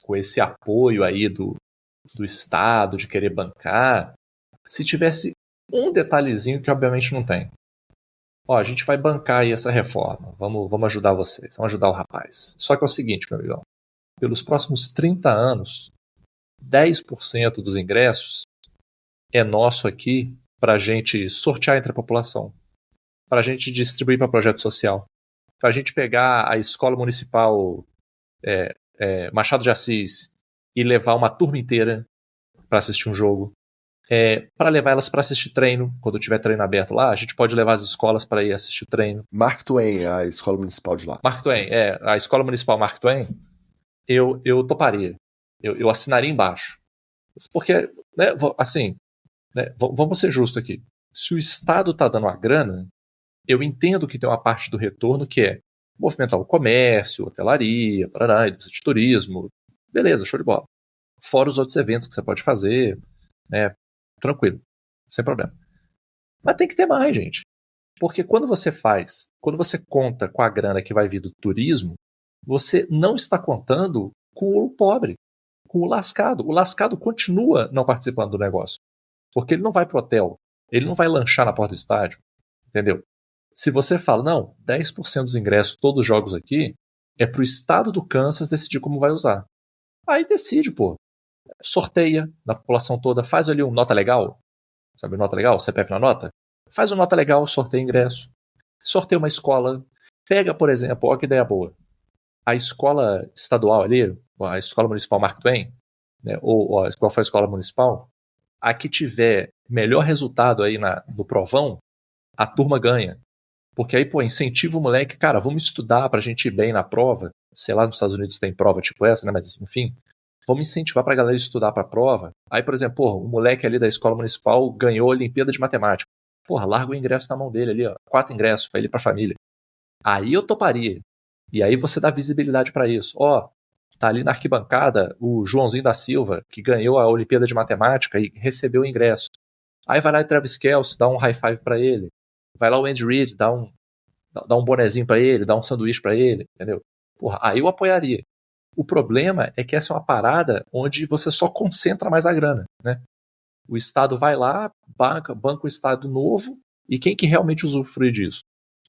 com esse apoio aí do Estado, de querer bancar, se tivesse um detalhezinho que obviamente não tem. Ó, a gente vai bancar aí essa reforma, vamos ajudar vocês, vamos ajudar o rapaz. Só que é o seguinte, meu amigão, pelos próximos 30 anos, 10% dos ingressos é nosso aqui para a gente sortear entre a população, para a gente distribuir para projeto social, para a gente pegar a escola municipal Machado de Assis e levar uma turma inteira para assistir um jogo, para levar elas para assistir treino, quando tiver treino aberto lá, a gente pode levar as escolas para ir assistir o treino. Mark Twain, a escola municipal de lá. Mark Twain, a escola municipal Mark Twain, eu toparia. Eu assinaria embaixo. Porque, né, assim, né, vamos ser justos aqui. Se o Estado está dando a grana, eu entendo que tem uma parte do retorno que é movimentar o comércio, hotelaria, parará, indústria de turismo. Beleza, show de bola. Fora os outros eventos que você pode fazer, né, tranquilo, sem problema. Mas tem que ter mais, gente. Porque quando você conta com a grana que vai vir do turismo, você não está contando com o pobre, com o lascado. O lascado continua não participando do negócio. Porque ele não vai pro hotel, ele não vai lanchar na porta do estádio, entendeu? Se você fala, não, 10% dos ingressos, todos os jogos aqui, é pro estado do Kansas decidir como vai usar. Aí decide, pô. Sorteia na população toda, faz ali um nota legal, sabe, nota legal, CPF na nota, faz uma nota legal, sorteia ingresso, sorteia uma escola, pega, por exemplo, olha que ideia boa, a escola estadual ali, a escola municipal Mark Twain, né, ou qual foi a escola municipal, a que tiver melhor resultado aí no provão, a turma ganha, porque aí, pô, incentiva o moleque, cara, vamos estudar pra gente ir bem na prova, sei lá, nos Estados Unidos tem prova tipo essa, né, mas enfim, vamos incentivar pra galera estudar pra prova. Aí, por exemplo, porra, o moleque ali da escola municipal ganhou a Olimpíada de Matemática. Porra, larga o ingresso na mão dele ali, ó. 4 ingressos pra ele e pra família. Aí eu toparia. E aí você dá visibilidade pra isso. Ó, tá ali na arquibancada o Joãozinho da Silva, que ganhou a Olimpíada de Matemática e recebeu o ingresso. Aí vai lá o Travis Kelce, dá um high five pra ele. Vai lá o Andy Reid, dá um bonezinho pra ele, dá um sanduíche pra ele, entendeu? Porra, aí eu apoiaria. O problema é que essa é uma parada onde você só concentra mais a grana, né? O Estado vai lá, banca o Estado novo, e quem que realmente usufrui disso?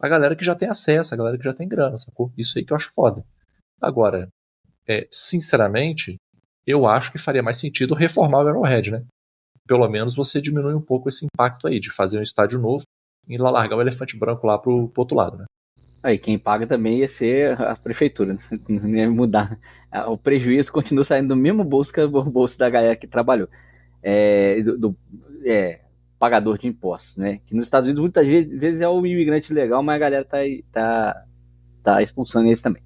A galera que já tem acesso, a galera que já tem grana, sacou? Isso aí que eu acho foda. Agora, sinceramente, eu acho que faria mais sentido reformar o Arrowhead, né? Pelo menos você diminui um pouco esse impacto aí, de fazer um estádio novo e lá largar o elefante branco lá pro outro lado, né? Aí quem paga também ia ser a prefeitura, não ia mudar. O prejuízo continua saindo do mesmo bolso que o bolso da galera que trabalhou, pagador de impostos, né? Que nos Estados Unidos muitas vezes é o imigrante legal, mas a galera tá expulsando eles também.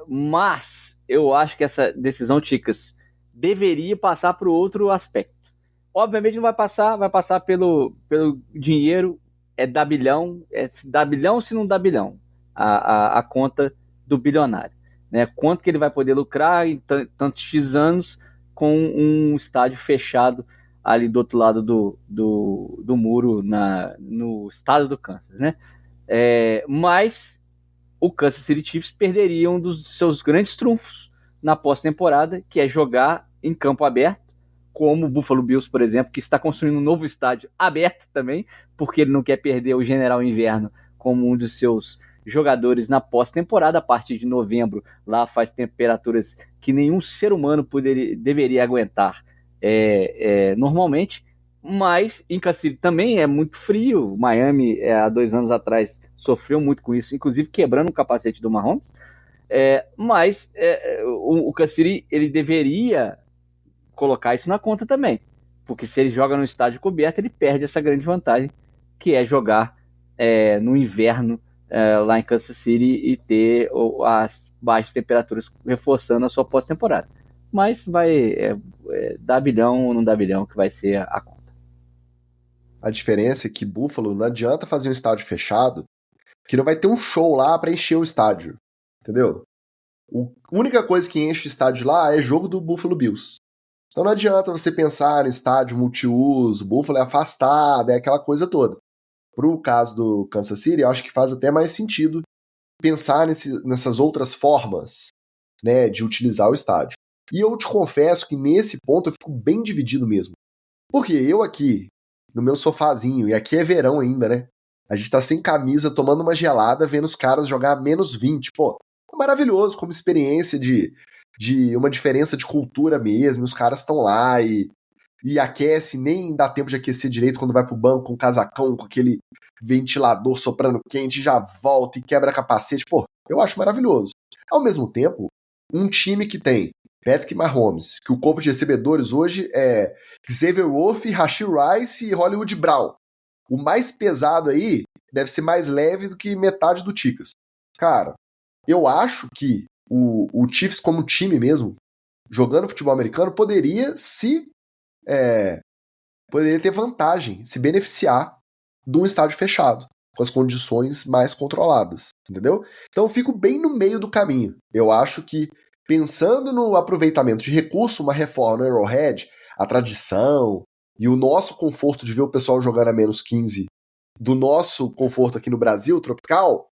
Mas eu acho que essa decisão, Ticas, deveria passar para o outro aspecto. Obviamente não vai passar pelo dinheiro. Dá bilhão, se dá bilhão, se não dá bilhão, a conta do bilionário, né? Quanto que ele vai poder lucrar em tantos X anos com um estádio fechado ali do outro lado do muro no estado do Kansas, né? Mas o Kansas City Chiefs perderia um dos seus grandes trunfos na pós-temporada, que é jogar em campo aberto, como o Buffalo Bills, por exemplo, que está construindo um novo estádio aberto também, porque ele não quer perder o General Inverno como um dos seus jogadores na pós-temporada. A partir de novembro, lá faz temperaturas que nenhum ser humano deveria aguentar normalmente, mas em Kansas City também é muito frio. Miami, há 2 anos atrás, sofreu muito com isso, inclusive quebrando o capacete do Mahomes. Mas o Kansas City, ele deveria colocar isso na conta também, porque se ele joga no estádio coberto, ele perde essa grande vantagem, que é jogar no inverno lá em Kansas City e ter as baixas temperaturas reforçando a sua pós-temporada. Mas vai dar bilhão ou não dar bilhão que vai ser a conta. A diferença é que Buffalo não adianta fazer um estádio fechado, que não vai ter um show lá pra encher o estádio, entendeu? A única coisa que enche o estádio lá é jogo do Buffalo Bills. Então não adianta você pensar no estádio multiuso, Buffalo é afastado, aquela coisa toda. Pro caso do Kansas City, eu acho que faz até mais sentido pensar nessas outras formas, né, de utilizar o estádio. E eu te confesso que nesse ponto eu fico bem dividido mesmo. Porque eu aqui, no meu sofazinho, e aqui é verão ainda, né? A gente tá sem camisa, tomando uma gelada, vendo os caras jogar -20. Pô, é maravilhoso como experiência de uma diferença de cultura mesmo. Os caras estão lá e aquece, nem dá tempo de aquecer direito quando vai pro banco com um casacão, com aquele ventilador soprando quente, já volta e quebra capacete. Pô, eu acho maravilhoso. Ao mesmo tempo, um time que tem Patrick Mahomes, que o corpo de recebedores hoje é Xavier Worthy, Rashee Rice e Hollywood Brown. O mais pesado aí deve ser mais leve do que metade do Ticas. Cara, eu acho que o Chiefs como time mesmo, jogando futebol americano, poderia ter vantagem, se beneficiar de um estádio fechado, com as condições mais controladas, entendeu? Então eu fico bem no meio do caminho. Eu acho que, pensando no aproveitamento de recurso, uma reforma no Arrowhead, a tradição e o nosso conforto de ver o pessoal jogando a -15, do nosso conforto aqui no Brasil, tropical,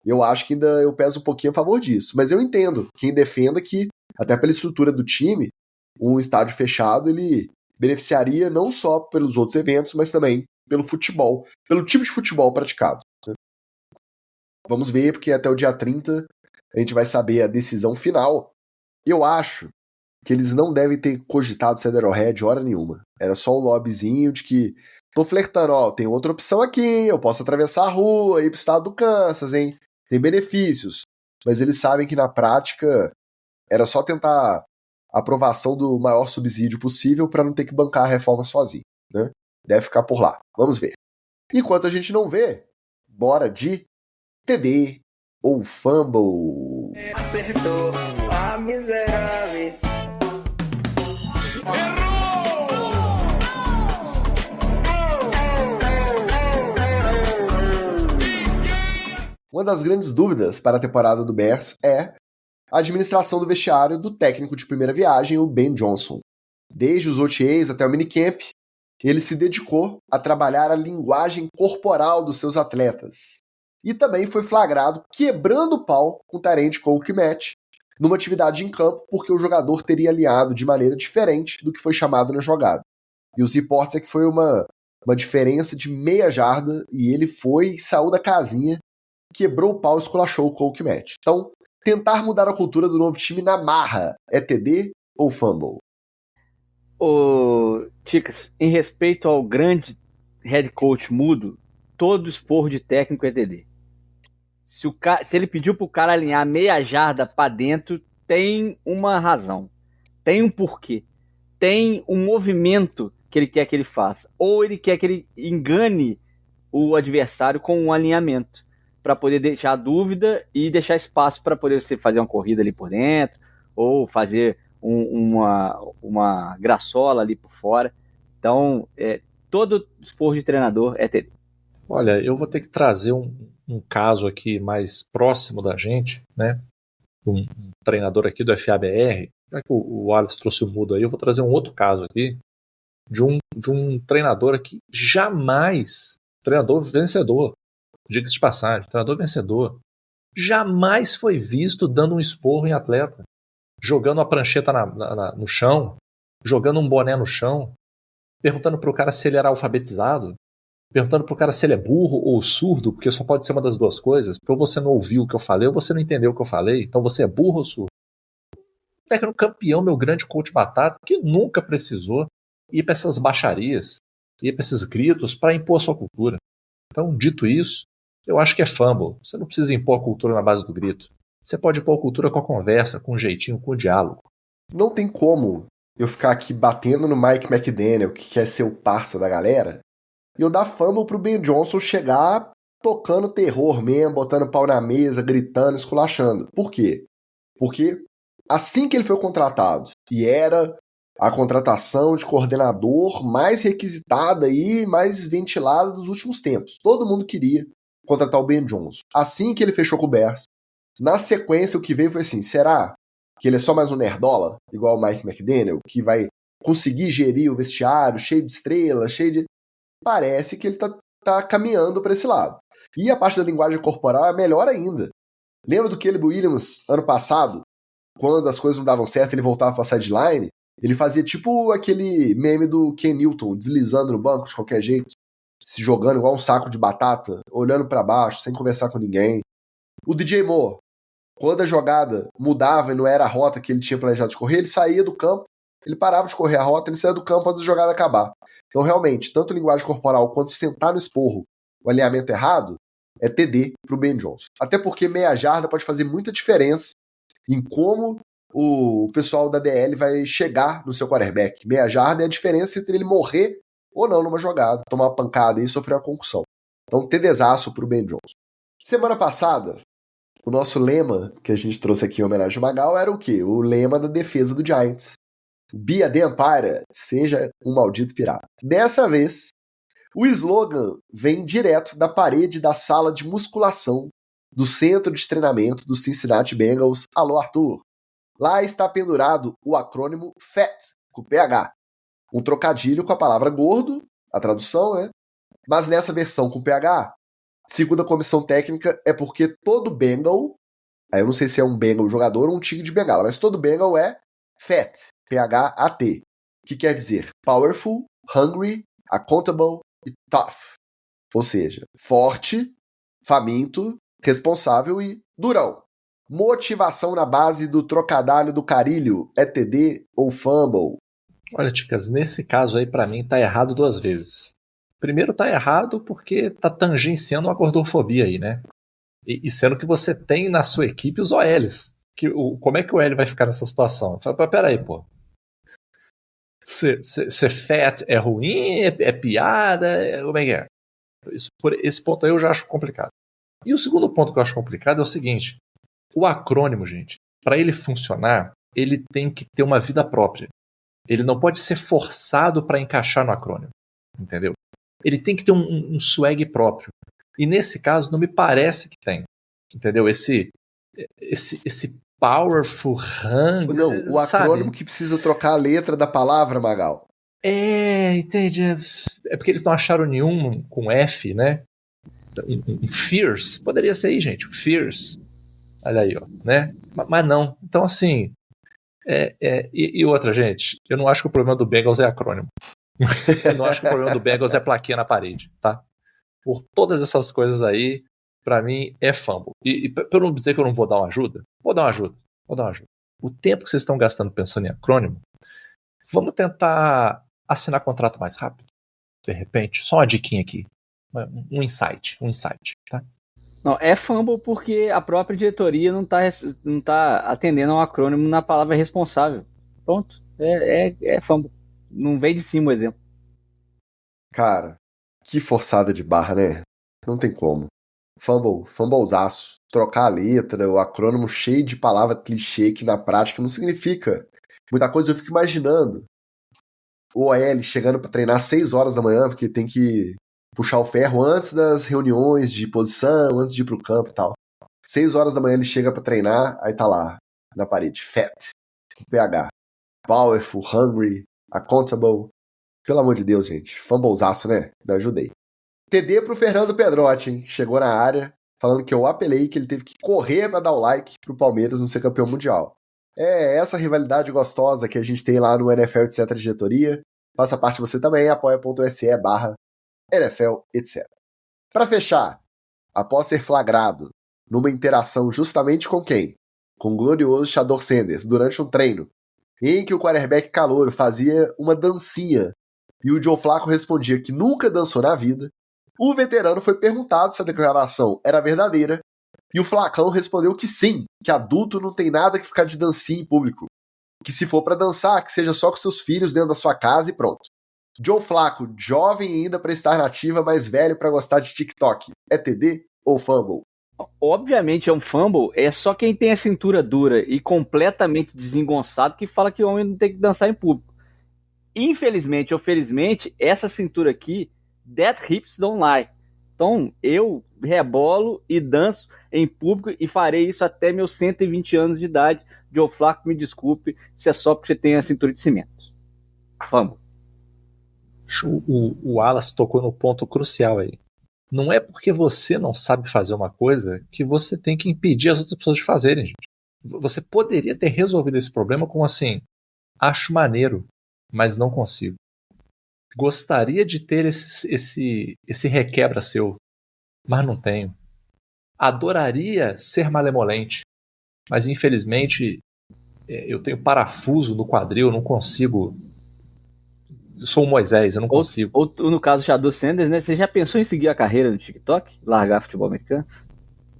eu acho que ainda eu peso um pouquinho a favor disso. Mas eu entendo quem defenda que, até pela estrutura do time, um estádio fechado, ele beneficiaria não só pelos outros eventos, mas também pelo futebol, pelo tipo de futebol praticado, né? Vamos ver, porque até o dia 30 a gente vai saber a decisão final. Eu acho que eles não devem ter cogitado ser Arrowhead hora nenhuma. Era só um lobbyzinho de que tô flertando, ó, tem outra opção aqui, hein? Eu posso atravessar a rua, ir pro estado do Kansas, hein? Tem benefícios. Mas eles sabem que na prática era só tentar a aprovação do maior subsídio possível para não ter que bancar a reforma sozinho, né? Deve ficar por lá. Vamos ver. Enquanto a gente não vê, bora de TD ou Fumble. Acertou a miserável. Uma das grandes dúvidas para a temporada do Bears é a administração do vestiário do técnico de primeira viagem, o Ben Johnson. Desde os OTAs até o minicamp, ele se dedicou a trabalhar a linguagem corporal dos seus atletas. E também foi flagrado quebrando o pau com o Tyrande Cole Kmet numa atividade em campo porque o jogador teria alinhado de maneira diferente do que foi chamado na jogada. E os reportes é que foi uma diferença de meia jarda e ele saiu da casinha, quebrou o pau e esculachou o Cole Kmet. Então, tentar mudar a cultura do novo time na marra é TD ou Fumble? Ticas, em respeito ao grande head coach mudo, todo esporro de técnico é TD. Se ele pediu pro cara alinhar meia jarda pra dentro, tem uma razão. Tem um porquê. Tem um movimento que ele quer que ele faça. Ou ele quer que ele engane o adversário com um alinhamento, para poder deixar dúvida e deixar espaço para poder você fazer uma corrida ali por dentro, ou fazer uma graçola ali por fora. Então, todo esporro de treinador é TD. Olha, eu vou ter que trazer um caso aqui mais próximo da gente, né? Um treinador aqui do FABR, Já que o Wallace trouxe o mudo aí, eu vou trazer um outro caso aqui de um treinador que jamais, treinador vencedor, diga-se de passagem, treinador vencedor, jamais foi visto dando um esporro em atleta, jogando a prancheta no chão, jogando um boné no chão, perguntando pro cara se ele era alfabetizado, perguntando pro cara se ele é burro ou surdo, porque só pode ser uma das duas coisas, porque ou você não ouviu o que eu falei, ou você não entendeu o que eu falei, então você é burro ou surdo. O técnico campeão, meu grande coach batata, que nunca precisou ir para essas baixarias, ir para esses gritos para impor a sua cultura. Então, dito isso, eu acho que é fumble. Você não precisa impor a cultura na base do grito. Você pode impor a cultura com a conversa, com um jeitinho, com o diálogo. Não tem como eu ficar aqui batendo no Mike McDaniel, que quer ser o parça da galera, e eu dar fumble pro Ben Johnson chegar tocando terror mesmo, botando pau na mesa, gritando, esculachando. Por quê? Porque assim que ele foi contratado, e era a contratação de coordenador mais requisitada e mais ventilada dos últimos tempos. Todo mundo queria contratar o Ben Johnson. Assim que ele fechou com o Bears, na sequência o que veio foi assim, será que ele é só mais um nerdola, igual o Mike McDaniel, que vai conseguir gerir o vestiário cheio de estrelas, cheio de... Parece que ele tá caminhando para esse lado. E a parte da linguagem corporal é melhor ainda. Lembra do Caleb Williams ano passado? Quando as coisas não davam certo, ele voltava pra sideline, ele fazia tipo aquele meme do Ken Newton, deslizando no banco de qualquer jeito, se jogando igual um saco de batata, olhando pra baixo, sem conversar com ninguém. O DJ Moore, quando a jogada mudava e não era a rota que ele tinha planejado de correr, ele saía do campo, ele parava de correr a rota, ele saía do campo antes da jogada acabar. Então, realmente, tanto linguagem corporal quanto sentar no esporro, o alinhamento errado, é TD pro Ben Johnson. Até porque meia jarda pode fazer muita diferença em como o pessoal da DL vai chegar no seu quarterback. Meia jarda é a diferença entre ele morrer ou não numa jogada, tomar uma pancada e sofrer uma concussão. Então, TDzaço pro Ben Johnson. Semana passada, o nosso lema que a gente trouxe aqui em homenagem ao Magal era o quê? O lema da defesa do Giants. Be a damn pirate, seja um maldito pirata. Dessa vez, o slogan vem direto da parede da sala de musculação do centro de treinamento do Cincinnati Bengals. Alô, Arthur. Lá está pendurado o acrônimo FAT, com PH. Um trocadilho com a palavra gordo, a tradução, né? Mas nessa versão com PH, segundo a comissão técnica, é porque todo Bengal, aí eu não sei se é um Bengal jogador ou um tigre de bengala, mas todo Bengal é FAT, P-H-A-T, que quer dizer powerful, hungry, accountable e tough. Ou seja, forte, faminto, responsável e durão. Motivação na base do trocadalho do carilho, é TD ou fumble? Olha, Ticas, nesse caso aí, pra mim, tá errado duas vezes. Primeiro, tá errado porque tá tangenciando uma gordofobia aí, né? E sendo que você tem na sua equipe os OLs. Como é que o OL vai ficar nessa situação? Fala, peraí, pô. Ser fat é ruim? É piada? Como é que é? Por esse ponto aí eu já acho complicado. E o segundo ponto que eu acho complicado é o seguinte. O acrônimo, gente, para ele funcionar, ele tem que ter uma vida própria. Ele não pode ser forçado para encaixar no acrônimo, entendeu? Ele tem que ter um swag próprio. E nesse caso, não me parece que tem, entendeu? Esse powerful hang... Não, o acrônimo que precisa trocar a letra da palavra, Magal. Entende? É porque eles não acharam nenhum com F, né? Um fierce. Poderia ser aí, gente. Fierce. Olha aí, ó, né? Mas não. Então, assim... E outra, gente, eu não acho que o problema do Bengals é acrônimo. Eu não acho que o problema do Bengals é plaquinha na parede, tá? Por todas essas coisas aí, pra mim, é fumble. E pra eu não dizer que eu não vou dar uma ajuda, vou dar uma ajuda. O tempo que vocês estão gastando pensando em acrônimo, vamos tentar assinar contrato mais rápido. De repente, só uma diquinha aqui. Um insight, tá? Não, é fumble porque a própria diretoria não tá atendendo ao acrônimo na palavra responsável. Pronto. É fumble. Não vem de cima o exemplo. Cara, que forçada de barra, né? Não tem como. Fumblezaço. Trocar a letra, o acrônimo cheio de palavra clichê que na prática não significa muita coisa. Eu fico imaginando o OL chegando pra treinar às 6 horas da manhã, porque tem que puxar o ferro antes das reuniões de posição, antes de ir pro campo e tal. 6 horas da manhã ele chega pra treinar, aí tá lá, na parede, fat. PH. Powerful, hungry, accountable. Pelo amor de Deus, gente. Fumblezaço, né? Me ajudei. TD pro Fernando Pedrotti, hein? Chegou na área, falando que eu apelei que ele teve que correr pra dar o like pro Palmeiras não ser campeão mundial. É essa rivalidade gostosa que a gente tem lá no NFL, etc. diretoria. Faça parte você também, apoia.se/NFL, etc. Para fechar, após ser flagrado numa interação justamente com quem? Com o glorioso Shador Sanders, durante um treino, em que o quarterback calouro fazia uma dancinha e o Joe Flacco respondia que nunca dançou na vida, o veterano foi perguntado se a declaração era verdadeira e o Flacão respondeu que sim, que adulto não tem nada que ficar de dancinha em público, que se for para dançar, que seja só com seus filhos dentro da sua casa e pronto. Joe Flacco, jovem ainda para estar nativa, mas velho para gostar de TikTok, é TD ou fumble? Obviamente é um fumble, é só quem tem a cintura dura e completamente desengonçado que fala que o homem não tem que dançar em público. Infelizmente ou felizmente, essa cintura aqui, that hips don't lie. Então eu rebolo e danço em público e farei isso até meus 120 anos de idade. Joe Flacco, me desculpe, se é só porque você tem a cintura de cimento. Fumble. O Wallace tocou no ponto crucial aí. Não é porque você não sabe fazer uma coisa que você tem que impedir as outras pessoas de fazerem, gente. Você poderia ter resolvido esse problema com assim, acho maneiro, mas não consigo. Gostaria de ter esse requebra seu, mas não tenho. Adoraria ser malemolente, mas infelizmente eu tenho parafuso no quadril, não consigo. Eu sou o Moisés, eu não consigo. Ou no caso do Shador Sanders, né? Você já pensou em seguir a carreira no TikTok? Largar futebol americano?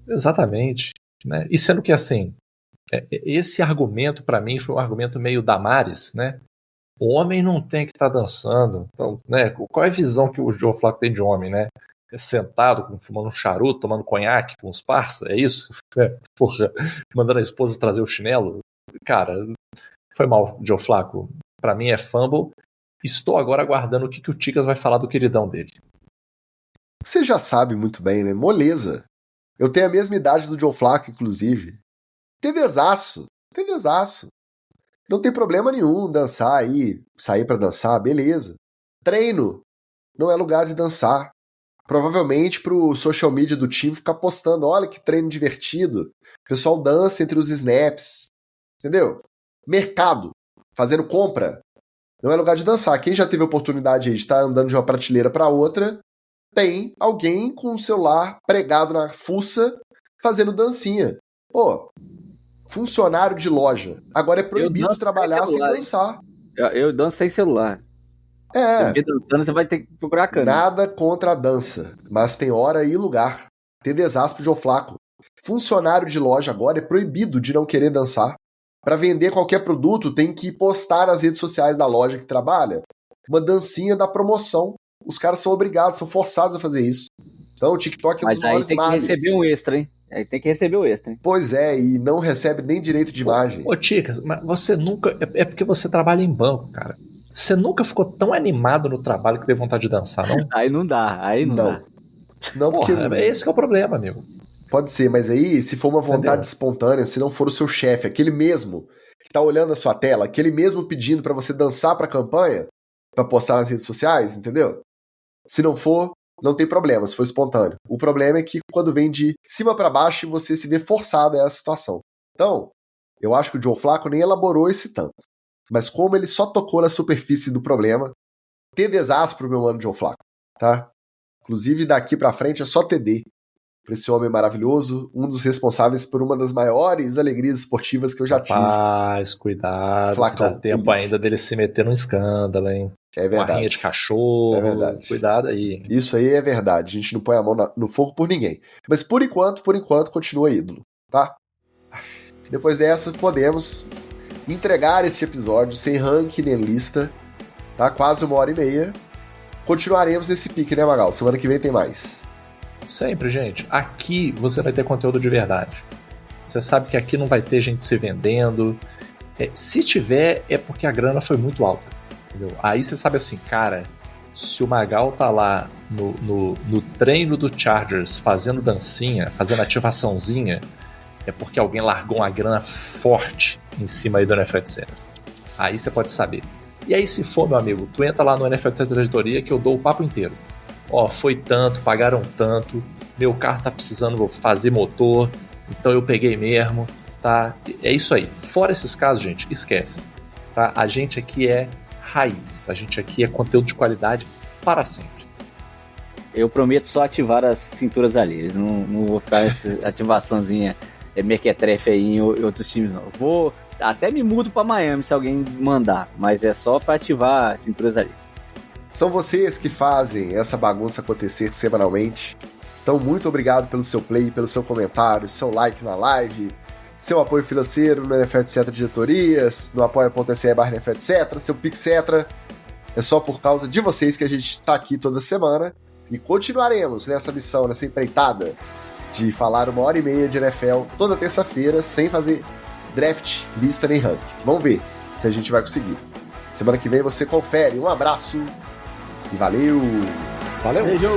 Exatamente. Né? E sendo que assim, esse argumento para mim foi um argumento meio Damares, né? O homem não tem que estar dançando. Então, né? Qual é a visão que o Joe Flacco tem de homem, né? Sentado, fumando um charuto, tomando conhaque com os parça, é isso? Porra, mandando a esposa trazer o chinelo? Cara, foi mal, Joe Flacco. Pra mim é fumble. Estou agora aguardando o que o Ticas vai falar do queridão dele. Você já sabe muito bem, né? Moleza. Eu tenho a mesma idade do Joe Flacco, inclusive. TDzaço. Não tem problema nenhum dançar aí, sair pra dançar, beleza. Treino não é lugar de dançar. Provavelmente pro social media do time ficar postando, olha que treino divertido. O pessoal dança entre os snaps. Entendeu? Mercado. Fazendo compra. Não é lugar de dançar. Quem já teve a oportunidade aí de estar andando de uma prateleira para outra, tem alguém com o celular pregado na fuça fazendo dancinha. Pô, funcionário de loja. Agora é proibido trabalhar sem dançar. Eu danço sem celular. Dançando, você vai ter que procurar a câmera. Nada contra a dança, mas tem hora e lugar. Tem desastre pro Joe Flacco. Funcionário de loja agora é proibido de não querer dançar. Para vender qualquer produto, tem que postar nas redes sociais da loja que trabalha uma dancinha da promoção. Os caras são obrigados, são forçados a fazer isso. Então o TikTok é um dos maiores males. Mas aí tem que receber um extra, hein? Aí tem que receber o extra, hein? Pois é, e não recebe nem direito de imagem. Ô, Ticas, mas você nunca... É porque você trabalha em banco, cara. Você nunca ficou tão animado no trabalho que deu vontade de dançar, não? Aí não dá, dá. Não, porque... Esse que é o problema, amigo. Pode ser, mas aí, se for uma vontade espontânea, se não for o seu chefe, aquele mesmo que tá olhando a sua tela, aquele mesmo pedindo pra você dançar pra campanha, pra postar nas redes sociais, entendeu? Se não for, não tem problema, se for espontâneo. O problema é que quando vem de cima pra baixo, você se vê forçado a essa situação. Então, eu acho que o Joe Flacco nem elaborou esse tanto. Mas como ele só tocou na superfície do problema, TDzaço pro meu mano Joe Flacco, tá? Inclusive, daqui pra frente é só TD. Pra esse homem maravilhoso, um dos responsáveis por uma das maiores alegrias esportivas que eu já tive. Rapaz, cuidado, Flacão, dá tempo ainda dele se meter num escândalo, hein? É verdade. Barrinha de cachorro, cuidado aí. Isso aí é verdade, a gente não põe a mão no fogo por ninguém. Mas por enquanto, continua ídolo, tá? Depois dessa, podemos entregar este episódio sem ranking nem lista, tá? Quase 1h30. Continuaremos nesse pique, né, Magal? Semana que vem tem mais. Sempre, gente. Aqui você vai ter conteúdo de verdade. Você sabe que aqui não vai ter gente se vendendo. Se tiver, é porque a grana foi muito alta. Entendeu? Aí você sabe assim, cara, se o Magal tá lá no treino do Chargers fazendo dancinha, fazendo ativaçãozinha, é porque alguém largou uma grana forte em cima aí do NFL, etc. Aí você pode saber. E aí, se for, meu amigo, tu entra lá no NFL Etc. Editoria que eu dou o papo inteiro. Ó, foi tanto, pagaram tanto, meu carro tá precisando fazer motor, então eu peguei mesmo, tá? É isso aí. Fora esses casos, gente, esquece. Tá? A gente aqui é raiz, a gente aqui é conteúdo de qualidade para sempre. Eu prometo só ativar as cinturas alheias, não vou ficar essa ativaçãozinha mequetrefe aí em outros times, não. Vou, até me mudo pra Miami se alguém mandar, mas é só pra ativar as cinturas alheias. São vocês que fazem essa bagunça acontecer semanalmente. Então, muito obrigado pelo seu play, pelo seu comentário, seu like na live, seu apoio financeiro no NFL Etc. Editorias, no apoia.se/NFL Etc., seu Pixetra. É só por causa de vocês que a gente está aqui toda semana e continuaremos nessa missão, nessa empreitada de falar 1h30 de NFL toda terça-feira sem fazer draft, lista nem ranking. Vamos ver se a gente vai conseguir. Semana que vem você confere. Um abraço e valeu! Valeu! Beijo!